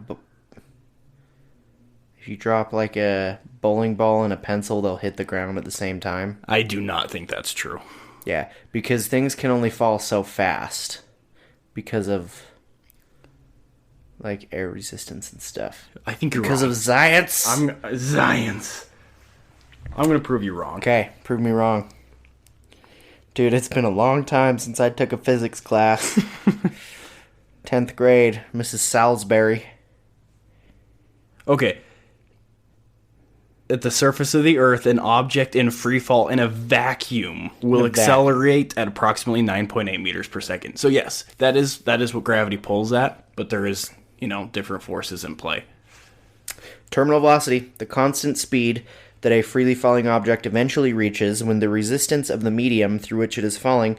like a bowling ball and a pencil, they'll hit the ground at the same time? I do not think that's true. Yeah, because things can only fall so fast because of like air resistance and stuff. I think you're Because wrong. of science. Science. I'm gonna prove you wrong. Okay, prove me wrong. Dude, it's been a long time since I took a physics class. 10th grade, Mrs. Salisbury. Okay. At the surface of the Earth, an object in free fall in a vacuum will In a accelerate at approximately 9.8 meters per second. So yes, that is what gravity pulls at, but there is, different forces in play. Terminal velocity, the constant speed that a freely falling object eventually reaches when the resistance of the medium through which it is falling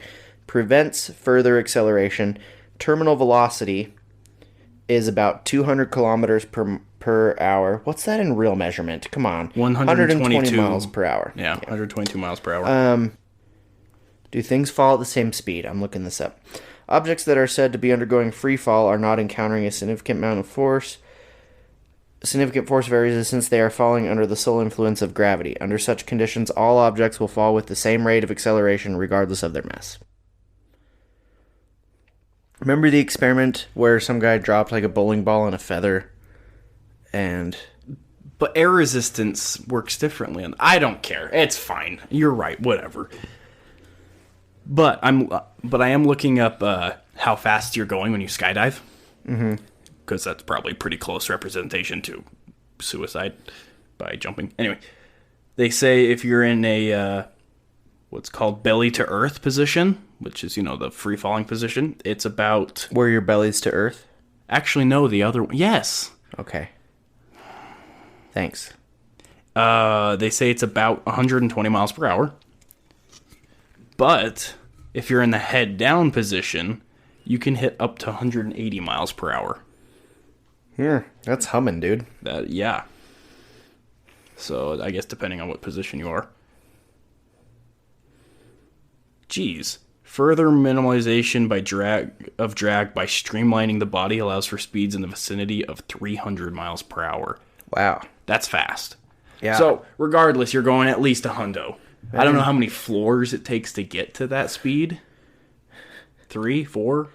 prevents further acceleration. Terminal velocity is about 200 kilometers per hour. What's that in real measurement? Come on. 122 miles per hour. Yeah, 122 miles per hour. Do things fall at the same speed? I'm looking this up. Objects that are said to be undergoing free fall are not encountering a significant amount of force. Significant force of air resistance, they are falling under the sole influence of gravity. Under such conditions, all objects will fall with the same rate of acceleration regardless of their mass. Remember the experiment where some guy dropped like a bowling ball and a feather and But air resistance works differently, and I don't care. It's fine. You're right. Whatever. But I am looking up how fast you're going when you skydive. Because that's probably pretty close representation to suicide by jumping. Anyway, they say if you're in a what's called belly to earth position, which is the free falling position, it's about Where your belly's to earth? actually no the other one. Yes. Okay. Thanks. They say it's about 120 miles per hour. But if you're in the head down position, you can hit up to 180 miles per hour. That's humming, dude. Yeah. So I guess depending on what position you are. Jeez. Further minimalization by drag by streamlining the body allows for speeds in the vicinity of 300 miles per hour. Wow. That's fast. Yeah. So regardless, you're going at least a hundo. I don't know how many floors it takes to get to that speed. 3, 4?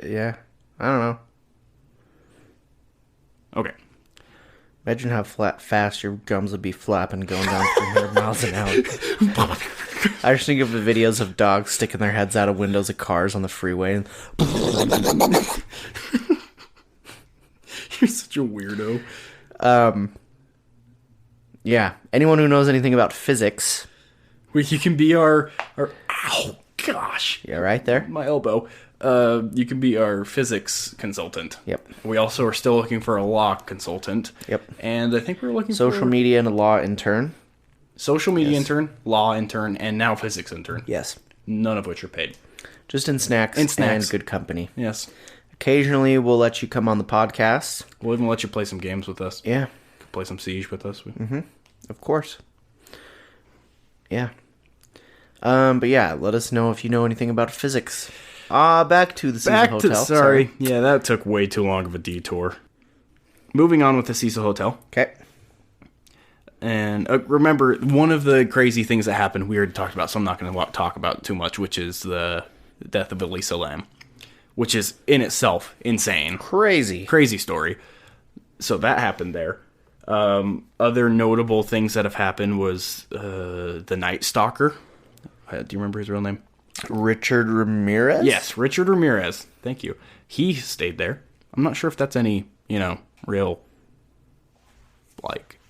Yeah. I don't know. Okay. Imagine how fast your gums would be flapping going down 300 miles an hour. I just think of the videos of dogs sticking their heads out of windows of cars on the freeway. And You're such a weirdo. Yeah. Anyone who knows anything about physics. You can be our ow, gosh. Yeah, right there. My elbow. You can be our physics consultant. Yep. We also are still looking for a law consultant. Yep. And I think we're looking Social media and a law intern. Social media intern, law intern, and now physics intern. Yes. None of which are paid. Just in snacks, and good company. Yes. Occasionally, we'll let you come on the podcast. We'll even let you play some games with us. Yeah. Play some Siege with us. Of course. Yeah. But yeah, let us know if you know anything about physics. Back to the Cecil Hotel. Sorry. Yeah, that took way too long of a detour. Moving on with the Cecil Hotel. Okay. And remember, one of the crazy things that happened, we already talked about, so I'm not going to talk about too much, which is the death of Elisa Lam, which is in itself insane. Crazy story. So that happened there. Other notable things that have happened was the Night Stalker. Do you remember his real name? Richard Ramirez? Yes, Richard Ramirez. Thank you. He stayed there. I'm not sure if that's any, real,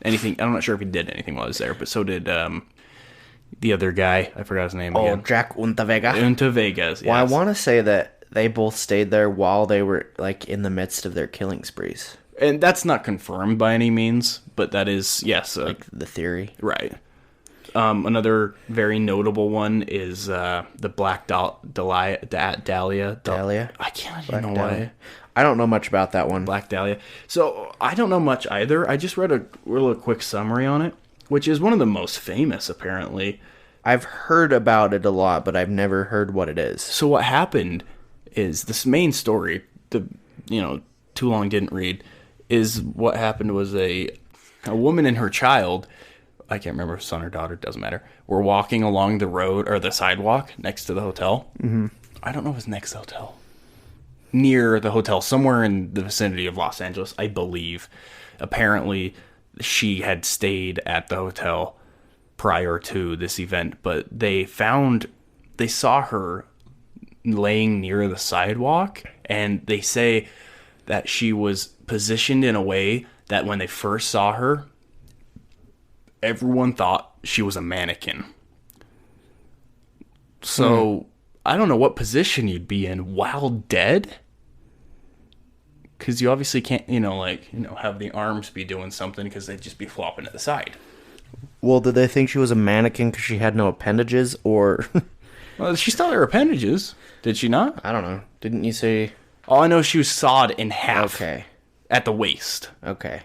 anything. I'm not sure if he did anything while he was there, but so did the other guy. I forgot his name again. Jack Untavega. Yes. Well, I want to say that they both stayed there while they were, in the midst of their killing sprees. And that's not confirmed by any means, but that is, yes. The theory. Right. Another very notable one is the Black Dahlia. Dahlia? I can't Black even know Dahlia. why. I don't know much about that one. Black Dahlia. So, I don't know much either. I just read a real quick summary on it, which is one of the most famous, apparently. I've heard about it a lot, but I've never heard what it is. So, what happened is this main story, too long didn't read, is what happened was a woman and her child, I can't remember if son or daughter, doesn't matter, were walking along the road or the sidewalk next to the hotel. Mm-hmm. I don't know if it's next to the hotel. Near the hotel, somewhere in the vicinity of Los Angeles, I believe. Apparently, she had stayed at the hotel prior to this event, but they saw her laying near the sidewalk, and they say that she was positioned in a way that when they first saw her, everyone thought she was a mannequin. So, I don't know what position you'd be in while dead. Because you obviously can't, have the arms be doing something because they'd just be flopping to the side. Well, did they think she was a mannequin because she had no appendages, or... Well, she still had her appendages. Did she not? I don't know. Didn't you say... All I know is she was sawed in half. Okay. At the waist. Okay.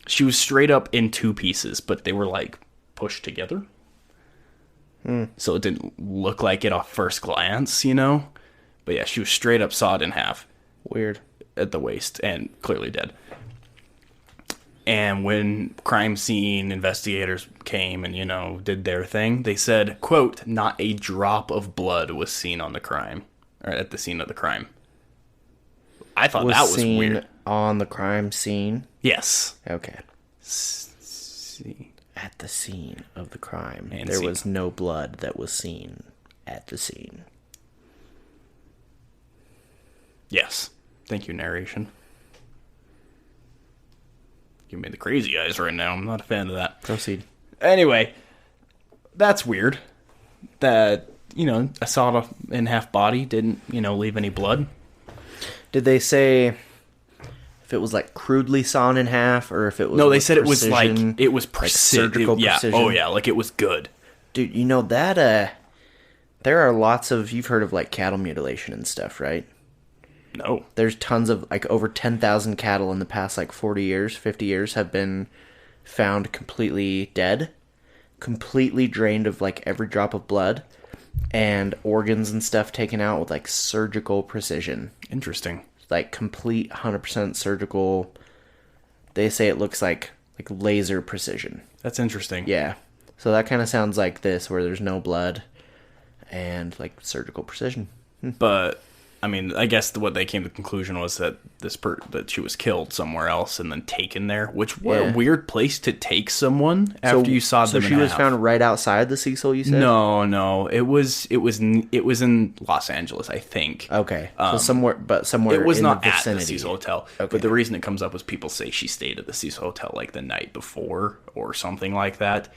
She was straight up in two pieces, but they were, pushed together. So it didn't look like it off first glance, But yeah, she was straight up sawed in half. Weird. At the waist, and clearly dead. And when crime scene investigators came and, did their thing, they said, quote, not a drop of blood was seen on the crime, or at the scene of the crime. I thought that was weird. On the crime scene? Yes. Okay. See. At the scene of the crime. And there scene. was no blood that was seen at the scene. Yes. Thank you, narration. Give me the crazy eyes right now. I'm not a fan of that. Proceed. Anyway, that's weird. That, a sawed in half body didn't, leave any blood. Did they say if it was like crudely sawn in half or if it was? No, they with said precision, it was precision. surgical precision? Oh yeah, like it was good. Dude, that there are lots of, you've heard of like cattle mutilation and stuff, right? No. There's tons of, like, over 10,000 cattle in the past, like, 40 years, 50 years have been found completely dead, completely drained of, like, every drop of blood, and organs and stuff taken out with, like, surgical precision. Interesting. Like, complete 100% surgical. They say it looks like laser precision. That's interesting. Yeah. So that kind of sounds like this, where there's no blood and, like, surgical precision. But I mean, I guess what they came to the conclusion was that that she was killed somewhere else and then taken there, which what a weird place to take someone after you saw them. So she was found right outside the Cecil, you said? No, it was in Los Angeles, I think. Okay, so somewhere it was in not the at vicinity. the Cecil Hotel. Okay. But the reason it comes up is people say she stayed at the Cecil Hotel like the night before or something like that.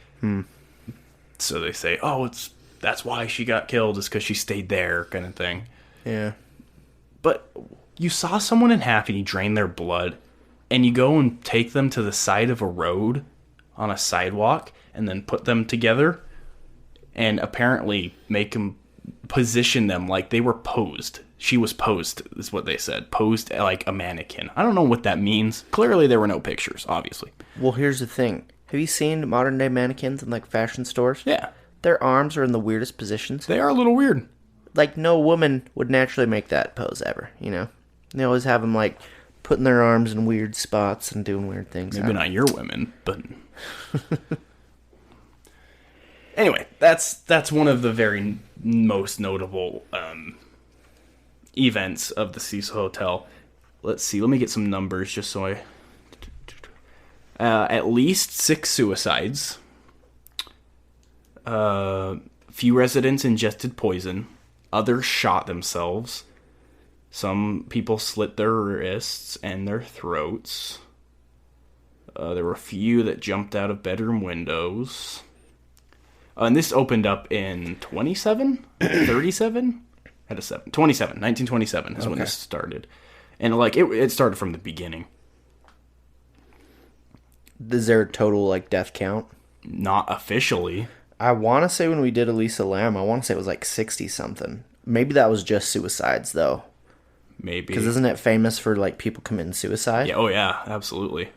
So they say, that's why she got killed, is because she stayed there, kind of thing. Yeah. But you saw someone in half and you drain their blood, and you go and take them to the side of a road on a sidewalk and then put them together and apparently position them like they were posed. She was posed, is what they said. Posed like a mannequin. I don't know what that means. Clearly there were no pictures, obviously. Well, here's the thing. Have you seen modern day mannequins in, like, fashion stores? Yeah. Their arms are in the weirdest positions. They are a little weird. Like, no woman would naturally make that pose ever, They always have them, like, putting their arms in weird spots and doing weird things. Maybe not your women, but... Anyway, that's one of the very most notable events of the Cecil Hotel. Let's see, let me get some numbers just so I... at least 6 suicides. Few residents ingested poison. Others shot themselves. Some people slit their wrists and their throats. There were a few that jumped out of bedroom windows. And this opened up in 27? 37? Had a 7. 27. 1927 is when this started. And, like, it started from the beginning. Is there a total, like, death count? Not officially. I want to say when we did Elisa Lam, I want to say it was like 60-something. Maybe that was just suicides, though. Maybe. Because isn't it famous for, like, people committing suicide? Yeah, oh, yeah, absolutely.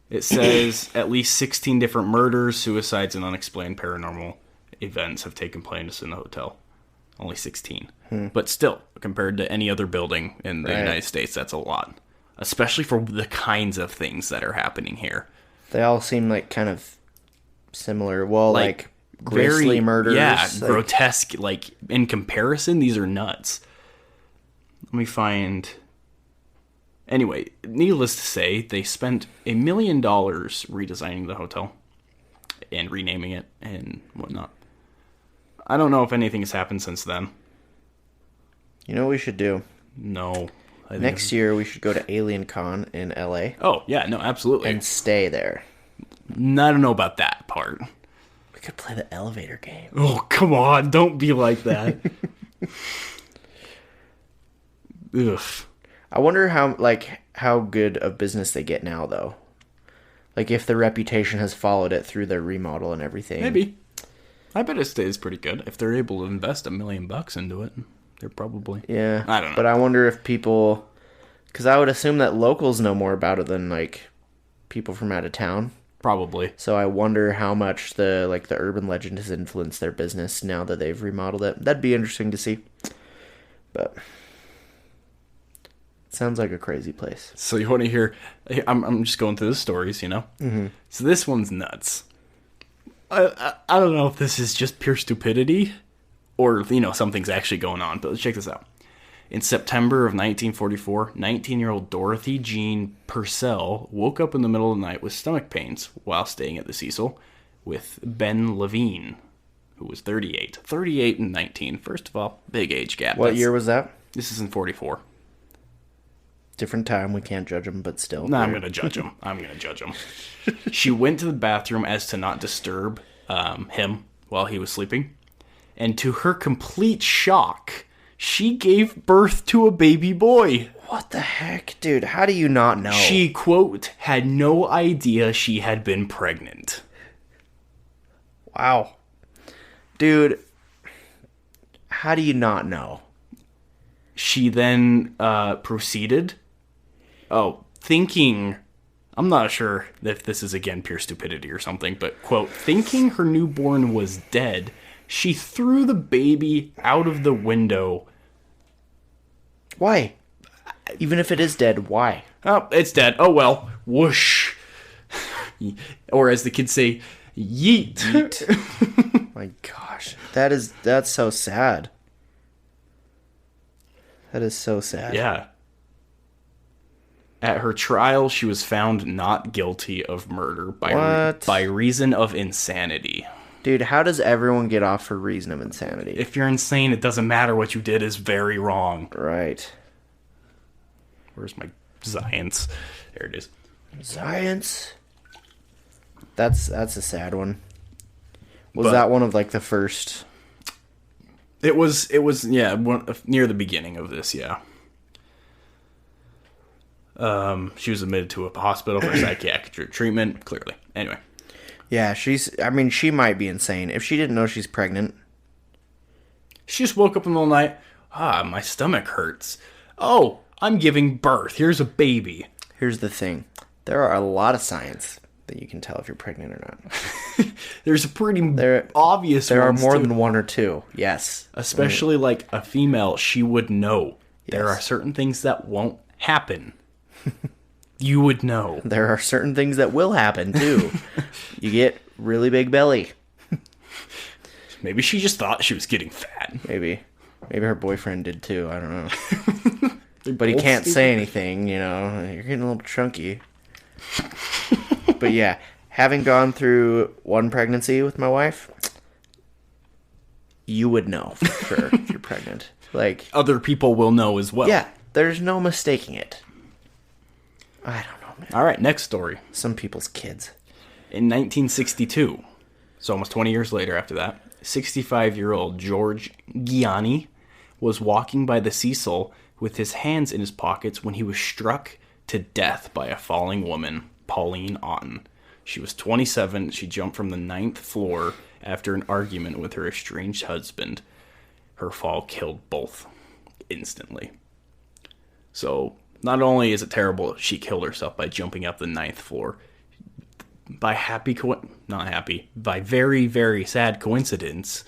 It says at least 16 different murders, suicides, and unexplained paranormal events have taken place in the hotel. Only 16. But still, compared to any other building in the United States, that's a lot. Especially for the kinds of things that are happening here. They all seem like kind of similar. Well, like grisly murders. Yeah, like, grotesque. Like, in comparison, these are nuts. Let me find... Anyway, needless to say, they spent $1 million redesigning the hotel and renaming it and whatnot. I don't know if anything has happened since then. You know what we should do? No. Next year, we should go to Alien Con in LA. Oh, yeah, no, absolutely. And stay there. I don't know about that part. We could play the elevator game. Oh, come on. Don't be like that. Ugh. I wonder how good of business they get now, though. Like, if the reputation has followed it through their remodel and everything. Maybe. I bet it stays pretty good. If they're able to invest $1 million into it, they're probably... Yeah. I don't know. But I wonder if people... Because I would assume that locals know more about it than, like, people from out of town. Probably. So I wonder how much the urban legend has influenced their business now that they've remodeled it. That'd be interesting to see. But... Sounds like a crazy place. So you want to hear... I'm just going through the stories, Mm-hmm. So this one's nuts. I don't know if this is just pure stupidity or, something's actually going on, but let's check this out. In September of 1944, 19-year-old Dorothy Jean Purcell woke up in the middle of the night with stomach pains while staying at the Cecil with Ben Levine, who was 38. 38 and 19. First of all, big age gap. What year was that? This is in 44. Different time. We can't judge him, but still. No, I'm going to judge him. She went to the bathroom as to not disturb him while he was sleeping. And to her complete shock, she gave birth to a baby boy. What the heck, dude? How do you not know? She, quote, had no idea she had been pregnant. Wow. Dude, how do you not know? She then proceeded, thinking, I'm not sure if this is again pure stupidity or something, but, quote, thinking her newborn was dead, she threw the baby out of the window. Why? Even if it is dead, why? Oh, it's dead. Oh, well. Whoosh. Or as the kids say, yeet. Yeet. My gosh. That's so sad. That is so sad. Yeah. At her trial, she was found not guilty of murder by reason of insanity. Dude, how does everyone get off for reason of insanity? If you're insane, it doesn't matter what you did is very wrong. Right. Where's my science? There it is. Science. That's a sad one. Was that one of like the first? It was near the beginning of this, yeah. She was admitted to a hospital for psychiatric treatment, clearly. Anyway. Yeah, she might be insane. If she didn't know she's pregnant. She just woke up in the middle of the night. My stomach hurts. Oh, I'm giving birth. Here's a baby. Here's the thing. There are a lot of signs that you can tell if you're pregnant or not. There's a pretty obvious There are more than one or two, yes. Especially like a female, she would know. Yes. There are certain things that won't happen. You would know. There are certain things that will happen, too. You get really big belly. Maybe she just thought she was getting fat. Maybe her boyfriend did, too. I don't know. But he can't say anything, you know. You're getting a little chunky. But yeah, having gone through one pregnancy with my wife, you would know for sure if you're pregnant. Like, other people will know as well. Yeah, there's no mistaking it. I don't know, man. All right, next story. Some people's kids. In 1962, so almost 20 years later after that, 65-year-old George Gianni was walking by the Cecil with his hands in his pockets when he was struck to death by a falling woman, Pauline Otten. She was 27. She jumped from the 9th floor after an argument with her estranged husband. Her fall killed both instantly. So, not only is it terrible she killed herself by jumping up the 9th floor, by by very, very sad coincidence,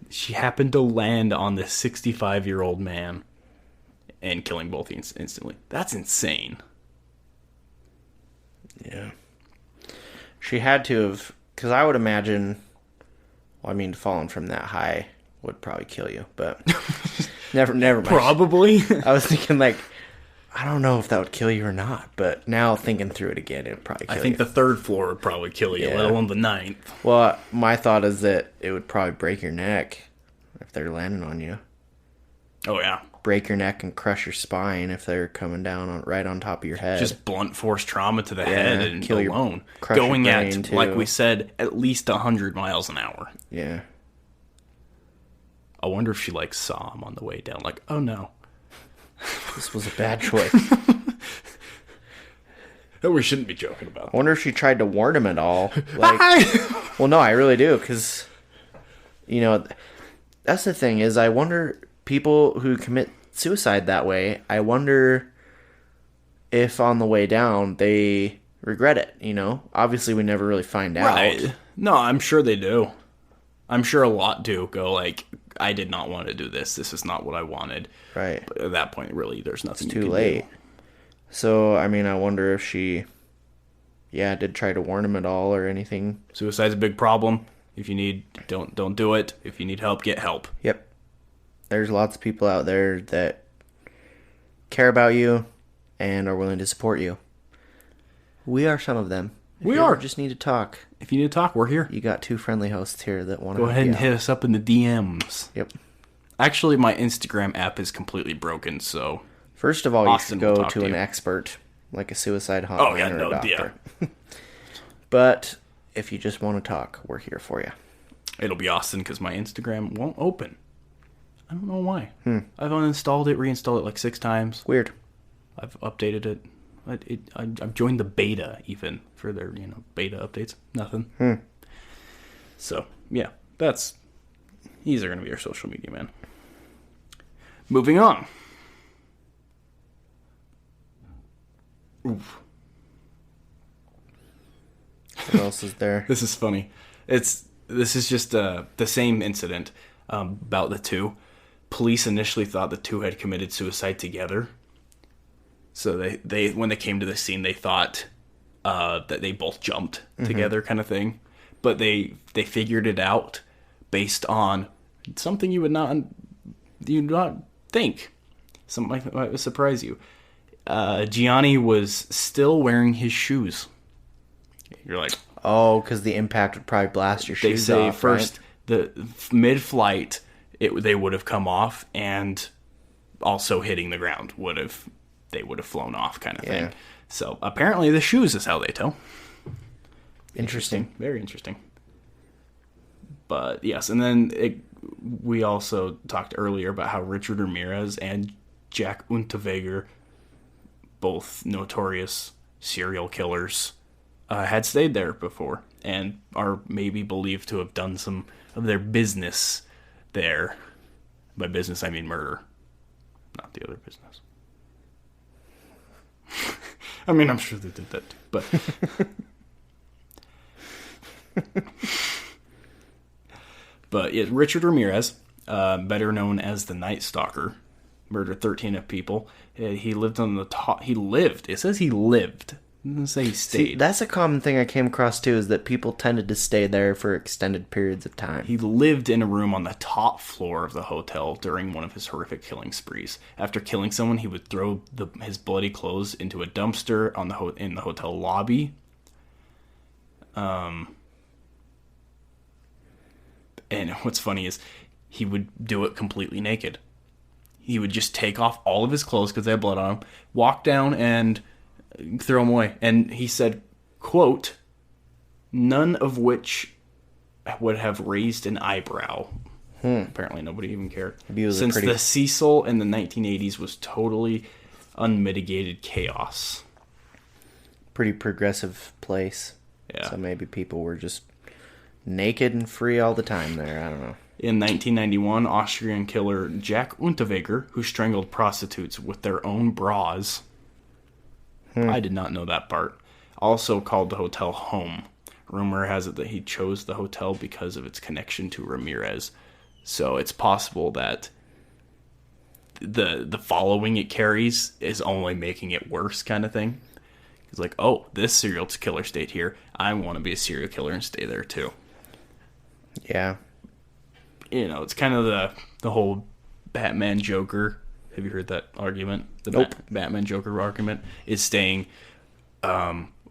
she happened to land on this 65-year-old man and killing both instantly. That's insane. Yeah. She had to have, because I would imagine, falling from that high would probably kill you, but never mind. Probably. I was thinking, I don't know if that would kill you or not, but now thinking through it again, it would probably kill you. I think the 3rd floor would probably kill you, let alone the 9th. Well, my thought is that it would probably break your neck if they're landing on you. Oh, yeah. Break your neck and crush your spine if they're coming down right on top of your head. Just blunt force trauma to the head and kill alone. Crush going your at, too. like we said, at least 100 miles an hour. Yeah. I wonder if she, saw him on the way down. Oh, no. This was a bad choice. Oh, we shouldn't be joking about that. I wonder if she tried to warn him at all. Well, no, I really do, because, that's the thing is, I wonder, people who commit suicide that way, I wonder if on the way down they regret it, Obviously, we never really find out. Right. No, I'm sure they do. I'm sure a lot do go I did not want to do this. This is not what I wanted. Right. But at that point, really, there's nothing it's you too can late. do. So, I wonder if she, did try to warn him at all or anything. Suicide's a big problem. If you need, don't do it. If you need help, get help. Yep. There's lots of people out there that care about you and are willing to support you. We are some of them. If We you are. ever just need to talk. If you need to talk, we're here. You got 2 friendly hosts here that want to Go ahead and hit us up in the DMs. Yep. Actually, my Instagram app is completely broken, so... First of all, Austin you will should go talk to to an you. expert, like a suicide hotline or a doctor. Yeah. But if you just want to talk, we're here for you. It'll be Austin because my Instagram won't open. I don't know why. I've uninstalled it, reinstalled it like 6 times. Weird. I've updated it. I've joined the beta even for their beta updates. Nothing. So yeah, these are gonna be our social media, man. Moving on. Oof. What else is there? This is funny. This is just the same incident about the two. Police initially thought the two had committed suicide together. So they when they came to the scene, they thought that they both jumped together, kind of thing. But they figured it out based on something you'd not think. Something that might surprise you. Gianni was still wearing his shoes. You're like, Oh, because the impact would probably blast your they shoes say off, first right? the mid-flight they would have come off, and also hitting the ground they would have flown off, kind of Yeah. thing. So apparently the shoes is how they tell. Interesting. Very interesting. But yes, and then we also talked earlier about how Richard Ramirez and Jack Unterweger, both notorious serial killers, had stayed there before and are maybe believed to have done some of their business there. By business, I mean murder, not the other business. I mean, I'm sure they did that too, but... But yeah, Richard Ramirez, better known as the Night Stalker, murdered 13 of people. He lived on the top. He lived. It says he lived. It doesn't say he stayed. See, that's a common thing I came across too, is that people tended to stay there for extended periods of time. He lived in a room on the top floor of the hotel during one of his horrific killing sprees. After killing someone, he would throw his bloody clothes into a dumpster in the hotel lobby. And what's funny is he would do it completely naked. He would just take off all of his clothes because they had blood on them, walk down and throw them away. And he said, quote, none of which would have raised an eyebrow. Apparently nobody even cared. Since the Cecil in the 1980s was totally unmitigated chaos. Pretty progressive place. Yeah. So maybe people were just naked and free all the time there. I don't know. In 1991, Austrian killer Jack Unterweger, who strangled prostitutes with their own bras, I did not know that part, also called the hotel home. Rumor has it that he chose the hotel because of its connection to Ramirez. So it's possible that the following it carries is only making it worse, kind of thing. It's like, oh, this serial killer stayed here. I want to be a serial killer and stay there too. Yeah. It's kind of the whole Batman Joker. Have you heard that argument? The Nope. Batman Joker argument is saying,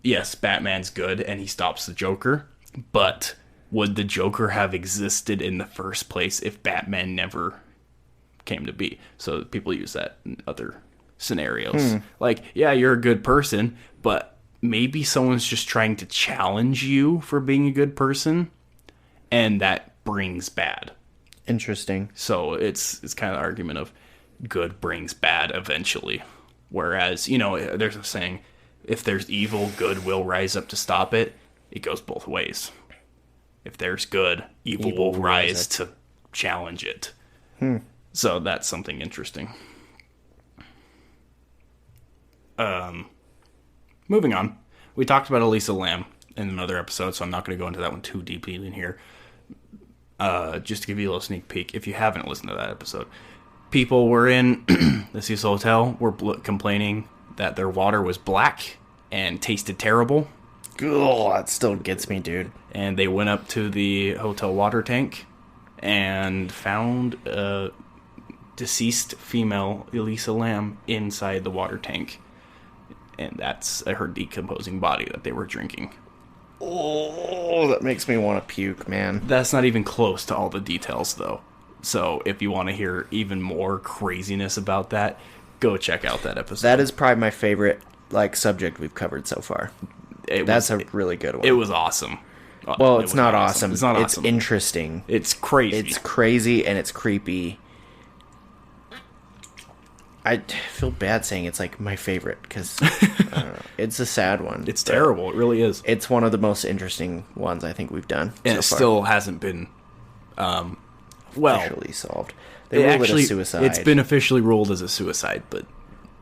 yes, Batman's good and he stops the Joker, but would the Joker have existed in the first place if Batman never came to be? So people use that in other scenarios. Like, yeah, you're a good person, but maybe someone's just trying to challenge you for being a good person, and that brings bad. Interesting. So it's kind of the argument of good brings bad eventually. Whereas, there's a saying, if there's evil, good will rise up to stop it. It goes both ways. If there's good, evil will rise to challenge it. So that's something interesting. Moving on. We talked about Elisa Lam in another episode, so I'm not going to go into that one too deeply in here. Just to give you a little sneak peek, if you haven't listened to that episode, people were in the Cecil Hotel were complaining that their water was black and tasted terrible. Oh, that still gets me, dude. And they went up to the hotel water tank and found deceased female Elisa Lam inside the water tank. And that's her decomposing body that they were drinking. Oh, that makes me want to puke, man. That's not even close to all the details, though. So if you want to hear even more craziness about that, go check out that episode. That is probably my favorite subject we've covered so far. That's a really good one. It was awesome. Well, it's not awesome. It's not awesome. It's interesting. It's crazy. It's crazy and it's creepy. I feel bad saying it's like my favorite because it's a sad one. It's terrible. It really is. It's one of the most interesting ones I think we've done. And so it still hasn't been officially solved. They ruled it a suicide. It's been officially ruled as a suicide, but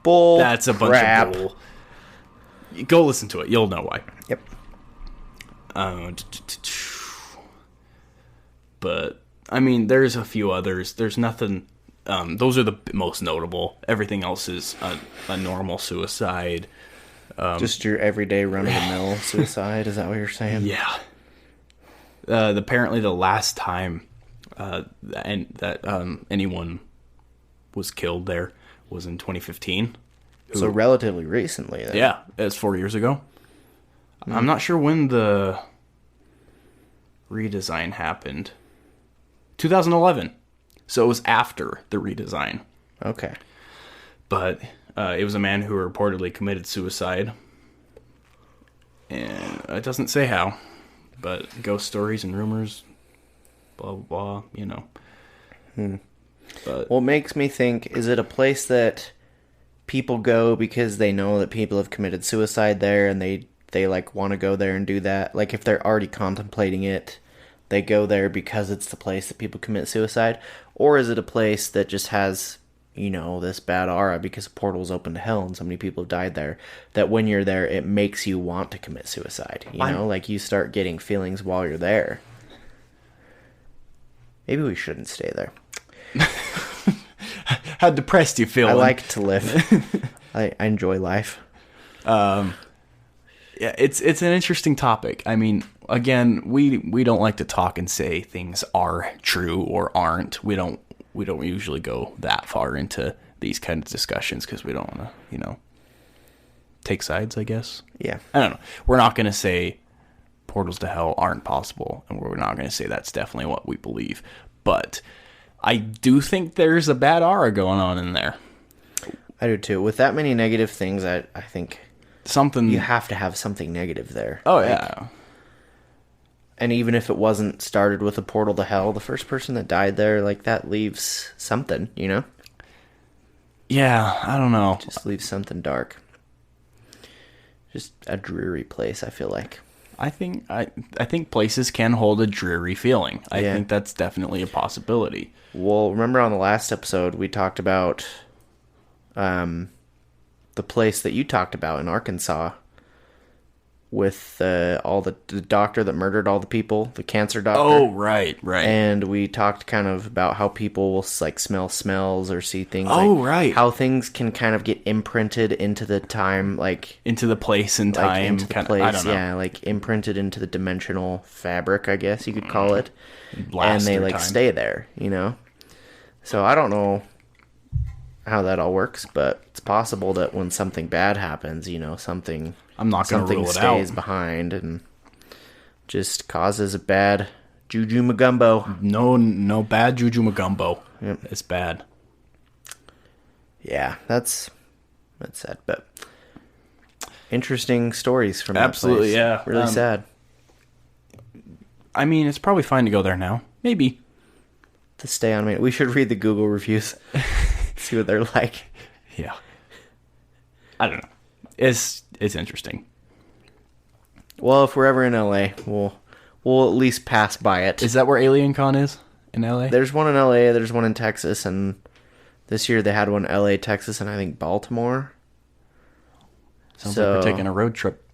bull. That's a bunch of bull. Go listen to it. You'll know why. Yep. But I mean, there's a few others. There's nothing. Those are the most notable. Everything else is a normal suicide. Just your everyday run-of-the-mill suicide. Is that what you're saying? Yeah. Apparently, the last time anyone was killed there was in 2015. So relatively recently. Then. Yeah, it's 4 years ago. I'm not sure when the redesign happened. 2011. So it was after the redesign. Okay. But it was a man who reportedly committed suicide. And it doesn't say how. But ghost stories and rumors, blah, blah, blah, But, well, it makes me think, is it a place that people go because they know that people have committed suicide there and they like want to go there and do that? Like if they're already contemplating it, they go there because it's the place that people commit suicide? Or is it a place that just has, this bad aura because a portal's open to hell and so many people have died there, that when you're there, it makes you want to commit suicide? Like you start getting feelings while you're there. Maybe we shouldn't stay there. How depressed you feel? I like to live. I enjoy life. Yeah, it's an interesting topic. I mean, again, we don't like to talk and say things are true or aren't. We don't usually go that far into these kind of discussions because we don't want to, take sides, I guess. Yeah. I don't know. We're not going to say portals to hell aren't possible, and we're not going to say that's definitely what we believe. But I do think there's a bad aura going on in there. I do too. With that many negative things, I think something you have to have something negative there. Oh, yeah. And even if it wasn't started with a portal to hell, the first person that died there, that leaves something, Yeah, I don't know. Just leaves something dark. Just a dreary place, I feel like. I think places can hold a dreary feeling. I think that's definitely a possibility. Well, remember on the last episode we talked about the place that you talked about in Arkansas with all the doctor that murdered all the people, the cancer doctor. Oh, right. And we talked kind of about how people will smell smells or see things. Oh, right. How things can kind of get imprinted into the time, into the place and time. Into the place, I don't know. Yeah, imprinted into the dimensional fabric, I guess you could call it. And they stay there, So I don't know how that all works, but it's possible that when something bad happens, something I'm not going to rule it out. Something stays behind and just causes a bad juju magumbo. No bad juju magumbo. Yep. It's bad. Yeah, that's sad, but interesting stories from absolutely, that place. Yeah, really sad. I mean, it's probably fine to go there now. Maybe to stay on me. We should read the Google reviews, see what they're like. Yeah, I don't know. It's interesting. Well, if we're ever in LA, we'll at least pass by it. Is that where AlienCon is? In LA? There's one in LA, there's one in Texas, and this year they had one in LA, Texas, and I think Baltimore. Sounds like we're taking a road trip.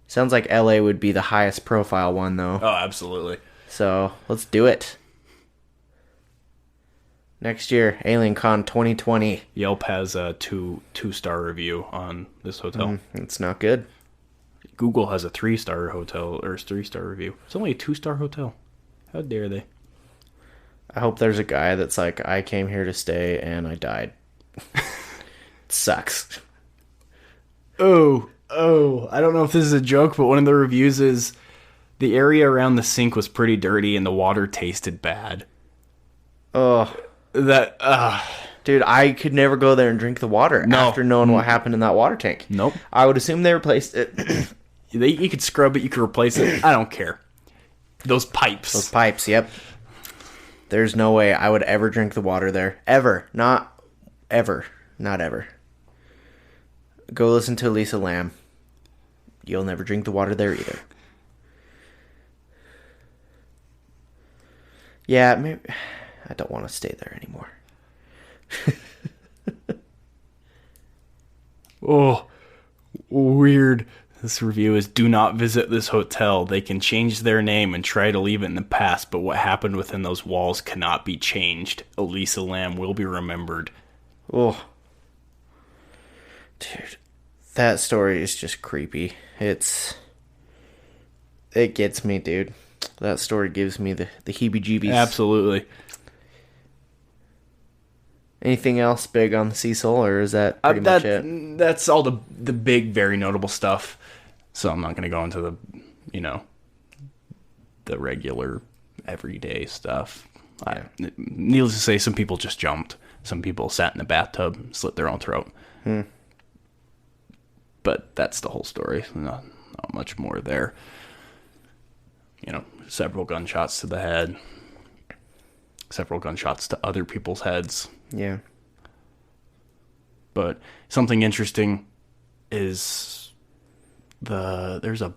Sounds like LA would be the highest profile one, though. Oh, absolutely. So, let's do it. Next year, AlienCon 2020. Yelp has a two-star review on this hotel. It's not good. Google has a 3-star hotel or 3-star review. It's only a 2-star hotel. How dare they? I hope there's a guy that's like, I came here to stay and I died. It sucks. Oh, I don't know if this is a joke, but one of the reviews is the area around the sink was pretty dirty and the water tasted bad. Oh. Dude, I could never go there and drink the water after knowing what happened in that water tank. Nope. I would assume they replaced it. You could scrub it, you could replace it. I don't care. Those pipes, yep. There's no way I would ever drink the water there. Ever. Not ever. Not ever. Go listen to Lisa Lamb. You'll never drink the water there either. Yeah, maybe I don't want to stay there anymore. Oh, weird. This review is, do not visit this hotel. They can change their name and try to leave it in the past, but what happened within those walls cannot be changed. Elisa Lamb will be remembered. Oh. Dude, that story is just creepy. It gets me, dude. That story gives me the heebie-jeebies. Absolutely. Anything else big on the Cecil, or is that pretty much it? That's all the big, very notable stuff. So I'm not going to go into the regular, everyday stuff. Yeah. Needless to say, some people just jumped. Some people sat in the bathtub, slit their own throat. But that's the whole story. Not much more there. Several gunshots to the head. Several gunshots to other people's heads. Yeah. But something interesting is there's a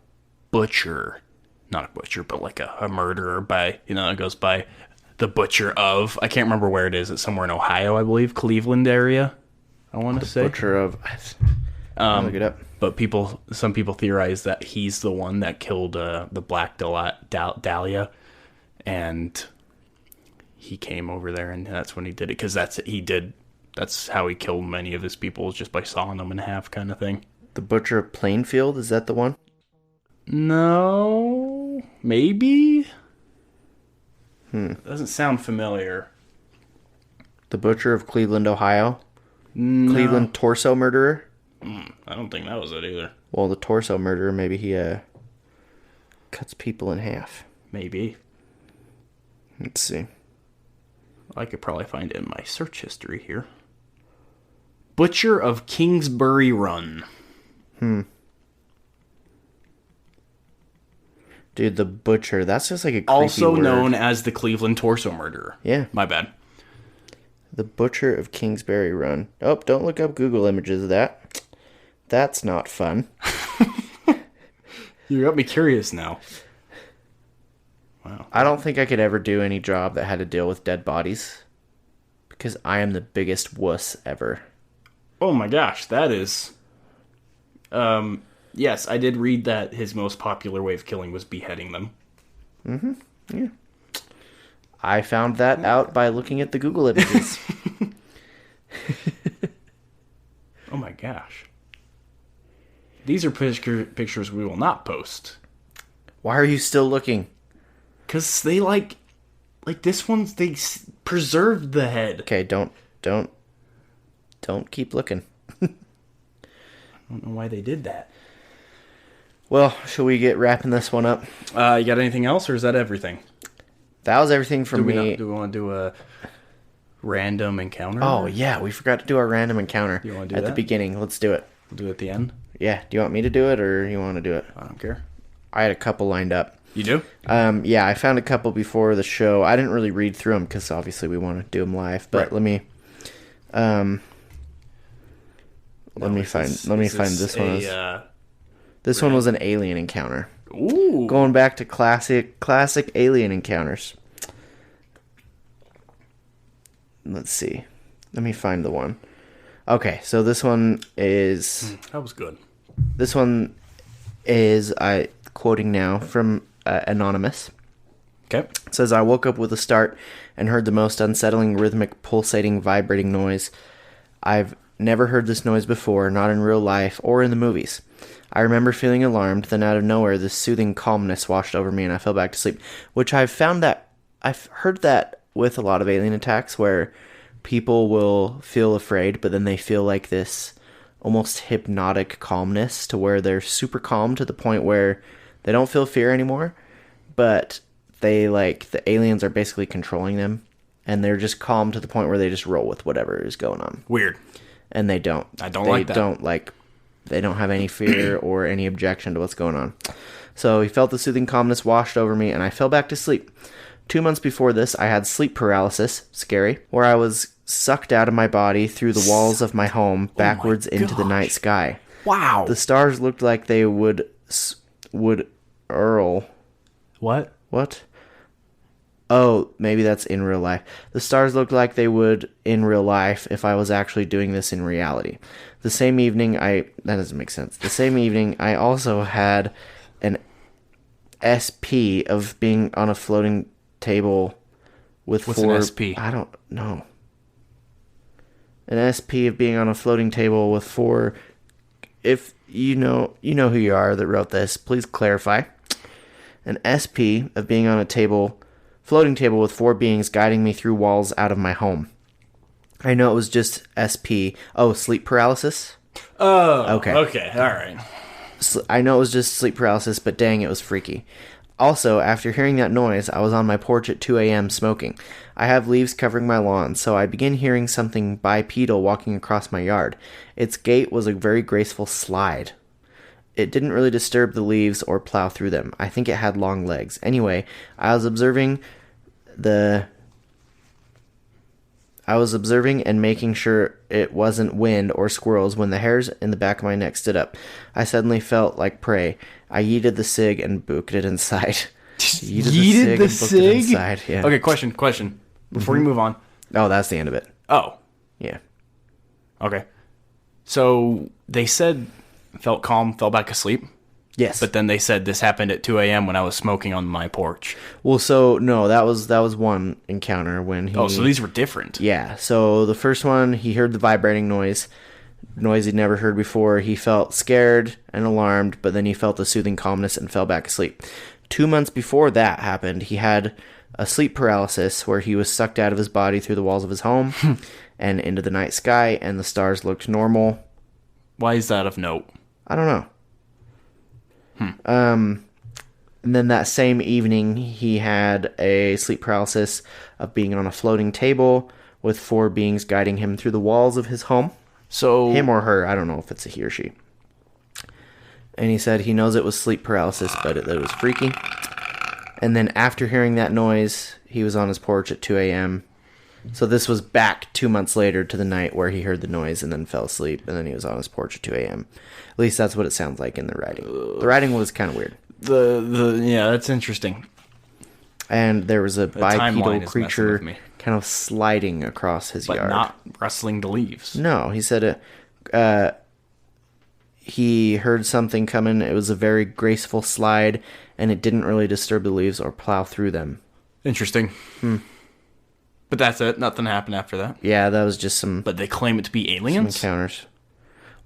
butcher, not a butcher, but like a murderer by, it goes by the butcher of, I can't remember where it is. It's somewhere in Ohio, I believe, Cleveland area, I want to say. Butcher of, look it up. But some people theorize that he's the one that killed the Black Dahlia, and he came over there, and that's when he did it, because that's how he killed many of his people, just by sawing them in half, kind of thing. The Butcher of Plainfield, is that the one? No, maybe. Doesn't sound familiar. The Butcher of Cleveland, Ohio. No. Cleveland torso murderer. I don't think that was it either. Well, the torso murderer, maybe he cuts people in half. Maybe. Let's see. I could probably find it in my search history here. Butcher of Kingsbury Run. Dude, the Butcher, that's just like a creepy also word. known as the Cleveland Torso Murderer. Yeah. My bad. The Butcher of Kingsbury Run. Oh, don't look up Google images of that. That's not fun. You got me curious now. Wow. I don't think I could ever do any job that had to deal with dead bodies, because I am the biggest wuss ever. Oh my gosh, that is... yes, I did read that his most popular way of killing was beheading them. Yeah. I found that out by looking at the Google images. Oh my gosh. These are pictures we will not post. Why are you still looking? Because they like this one's, they preserved the head. Okay, don't keep looking. I don't know why they did that. Well, shall we get wrapping this one up? You got anything else, or is that everything? That was everything from me. Do we want to do a random encounter? Oh, yeah, we forgot to do our random encounter You want to do at that? the beginning. Let's do it. We'll do it at the end? Yeah, do you want me to do it, or you want to do it? I don't care. I had a couple lined up. You do? Yeah, I found a couple before the show. I didn't really read through them, because obviously we want to do them live, but right. let me find this one. This one was an alien encounter. Ooh. Going back to classic alien encounters. Let's see. Let me find the one. Okay, so this one is... That was good. This one is, quoting now, from Anonymous. Okay. It says, I woke up with a start and heard the most unsettling, rhythmic, pulsating, vibrating noise. I've never heard this noise before, not in real life or in the movies. I remember feeling alarmed, then out of nowhere, this soothing calmness washed over me and I fell back to sleep, which I've heard that with a lot of alien attacks where people will feel afraid, but then they feel like this almost hypnotic calmness to where they're super calm to the point where they don't feel fear anymore, but they like the aliens are basically controlling them, and they're just calm to the point where they just roll with whatever is going on. Weird. And they don't. I don't like that. They don't have any fear or any objection to what's going on. So he felt the soothing calmness washed over me, and I fell back to sleep. 2 months before this, I had sleep paralysis, scary, where I was sucked out of my body through the walls of my home backwards into the night sky. Wow. The stars looked like they would Earl. What? What? Oh, maybe that's in real life. The stars looked like they would in real life if I was actually doing this in reality. The same evening that doesn't make sense. The same evening I also had an SP of being on a floating table with What's four... an SP? I don't know. An SP of being on a floating table with four... If you know who you are that wrote this, please clarify. An SP of being on a floating table with four beings guiding me through walls out of my home. I know it was just SP. Oh, sleep paralysis? Oh, okay. Okay, all right. I know it was just sleep paralysis, but dang, it was freaky. Also, after hearing that noise, I was on my porch at 2 a.m. smoking. I have leaves covering my lawn, so I begin hearing something bipedal walking across my yard. Its gait was a very graceful slide. It didn't really disturb the leaves or plow through them. I think it had long legs. Anyway, I was observing and making sure it wasn't wind or squirrels when the hairs in the back of my neck stood up. I suddenly felt like prey. I yeeted the cig and booked it inside. Yeeted the cig? Inside, yeah. Okay, question. Before we move on. Oh, that's the end of it. Oh. Yeah. Okay. So they said felt calm, fell back asleep. Yes. But then they said this happened at 2 a.m. when I was smoking on my porch. Well, so no, that was one encounter when he... Oh, so these were different. Yeah. So the first one, he heard the vibrating noise he'd never heard before. He felt scared and alarmed, but then he felt the soothing calmness and fell back asleep. 2 months before that happened, he had a sleep paralysis where he was sucked out of his body through the walls of his home and into the night sky, and the stars looked normal. Why is that of note? I don't know. And then that same evening, he had a sleep paralysis of being on a floating table with four beings guiding him through the walls of his home. So him or her, I don't know if it's a he or she. And he said he knows it was sleep paralysis, but it was freaky. And then after hearing that noise, he was on his porch at 2 a.m. So this was back 2 months later to the night where he heard the noise and then fell asleep, and then he was on his porch at 2 a.m. At least that's what it sounds like in the writing. The writing was kind of weird. Yeah, that's interesting. And there was a bipedal timeline is creature messing with me. kind of sliding across his But yard. not rustling the leaves. No, he said he heard something coming. It was a very graceful slide, and it didn't really disturb the leaves or plow through them. Interesting. But that's it. Nothing happened after that. Yeah, that was just some... But they claim it to be aliens? Some encounters.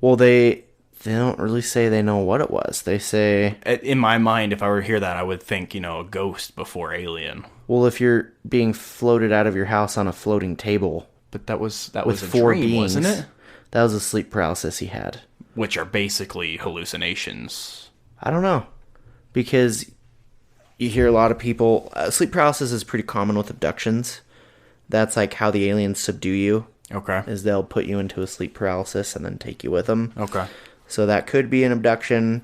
Well, they don't really say they know what it was. They say... In my mind, if I were to hear that, I would think, a ghost before alien. Well, if you're being floated out of your house on a floating table... But that was with a four dream, beings, wasn't it? That was a sleep paralysis he had. Which are basically hallucinations. I don't know. Because you hear a lot of people... sleep paralysis is pretty common with abductions. That's like how the aliens subdue you. Okay. Is they'll put you into a sleep paralysis and then take you with them. Okay. So that could be an abduction.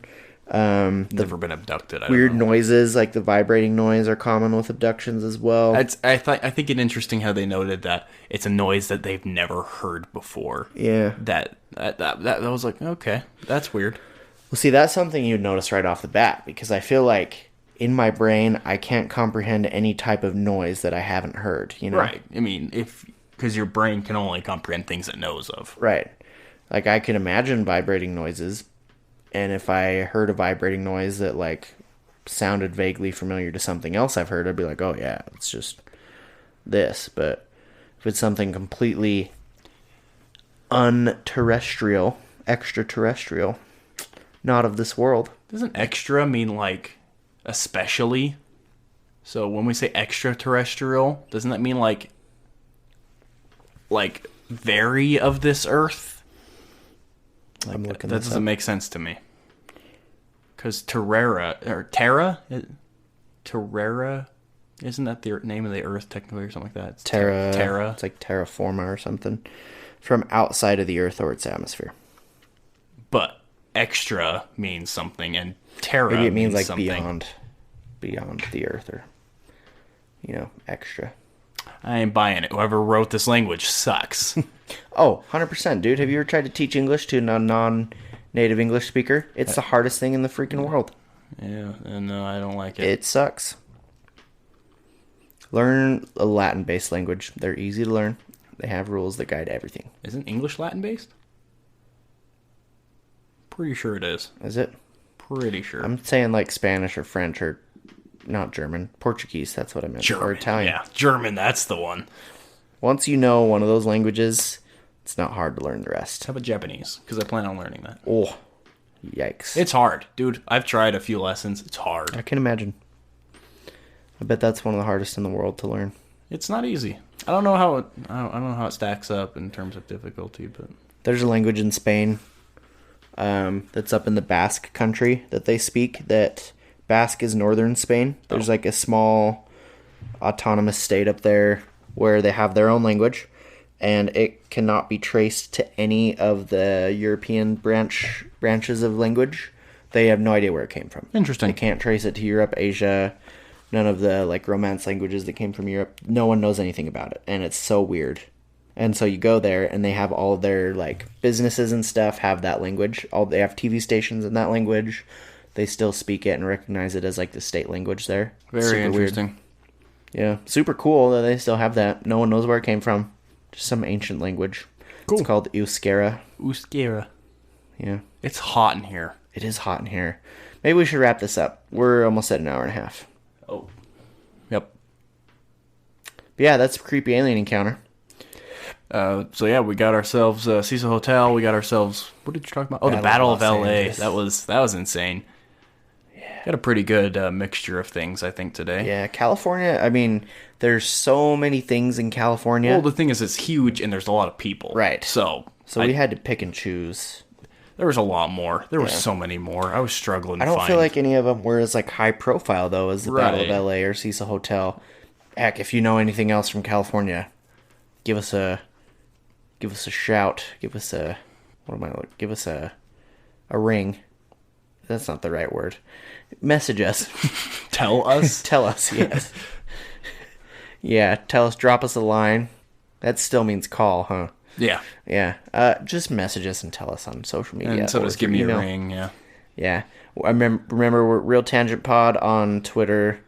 Never been abducted. Weird noises like the vibrating noise are common with abductions as well. I think it interesting how they noted that it's a noise that they've never heard before. Yeah. That was like, okay, that's weird. Well, see, that's something you'd notice right off the bat, because I feel like in my brain I can't comprehend any type of noise that I haven't heard. Right. I mean, because your brain can only comprehend things it knows of. Right. Like I could imagine vibrating noises. And if I heard a vibrating noise that, like, sounded vaguely familiar to something else I've heard, I'd be like, oh, yeah, it's just this. But if it's something completely extraterrestrial, not of this world. Doesn't extra mean, like, especially So when we say extraterrestrial, doesn't that mean like very of this Earth? I'm looking. That doesn't make sense to me. Because Terra, isn't that the name of the Earth technically or something like that? It's Terra. It's like terra firma or something. From outside of the Earth or its atmosphere. But extra means something, and Terra Maybe it means like something. beyond the Earth, or extra. I ain't buying it. Whoever wrote this language sucks. Oh, 100%, dude. Have you ever tried to teach English to a non-native English speaker? It's the hardest thing in the freaking world. Yeah, no, I don't like it. It sucks. Learn a Latin-based language. They're easy to learn. They have rules that guide everything. Isn't English Latin-based? Pretty sure it is. Is it? Pretty sure. I'm saying like Spanish or French or not German. Portuguese, that's what I meant. German. Or Italian. Yeah, German, that's the one. Once you know one of those languages, it's not hard to learn the rest. How about Japanese? Because I plan on learning that. Oh, yikes. It's hard, dude. I've tried a few lessons. It's hard. I can imagine. I bet that's one of the hardest in the world to learn. It's not easy. I don't know how it stacks up in terms of difficulty, but There's a language in Spain that's up in the Basque country that they speak. That Basque is northern Spain. There's like a small autonomous state up there where they have their own language, and it cannot be traced to any of the European branches of language. They have no idea where it came from. Interesting. They can't trace it to Europe, Asia, none of the like Romance languages that came from Europe. No one knows anything about it, and it's so weird. And so you go there, and they have all of their like businesses and stuff have that language. They have TV stations in that language. They still speak it and recognize it as like the state language there. very Super interesting. weird. Yeah, super cool that they still have that. No one knows where it came from. Just some ancient language. Cool. It's called Euskera. Euskera. Yeah, It's hot in here. it is hot in here. Maybe we should wrap this up. We're almost at an hour and a half. Oh. Yep. But yeah, that's a creepy alien encounter. So yeah, we got ourselves Cecil Hotel. We got ourselves. What did you talk about? Oh, the Battle of Los L.A. Angeles. That was insane. Yeah. Got a pretty good mixture of things, I think, today. Yeah, California, I mean, there's so many things in California. Well, the thing is, it's huge and there's a lot of people. Right. So we had to pick and choose. There was a lot more. There were so many more. I was struggling. I don't feel like any of them were as like high profile though as the Battle of Right. LA or Cecil Hotel. Heck, if you know anything else from California, give us a shout. Give us a ring. That's not the right word. Message us. Tell us. Tell us, yes. Yeah, tell us, drop us a line. That still means call, huh? Yeah. Yeah. Just message us and tell us on social media. And so or just give through me email. a ring. Yeah. Yeah. I remember we're Real Tangent Pod on Twitter,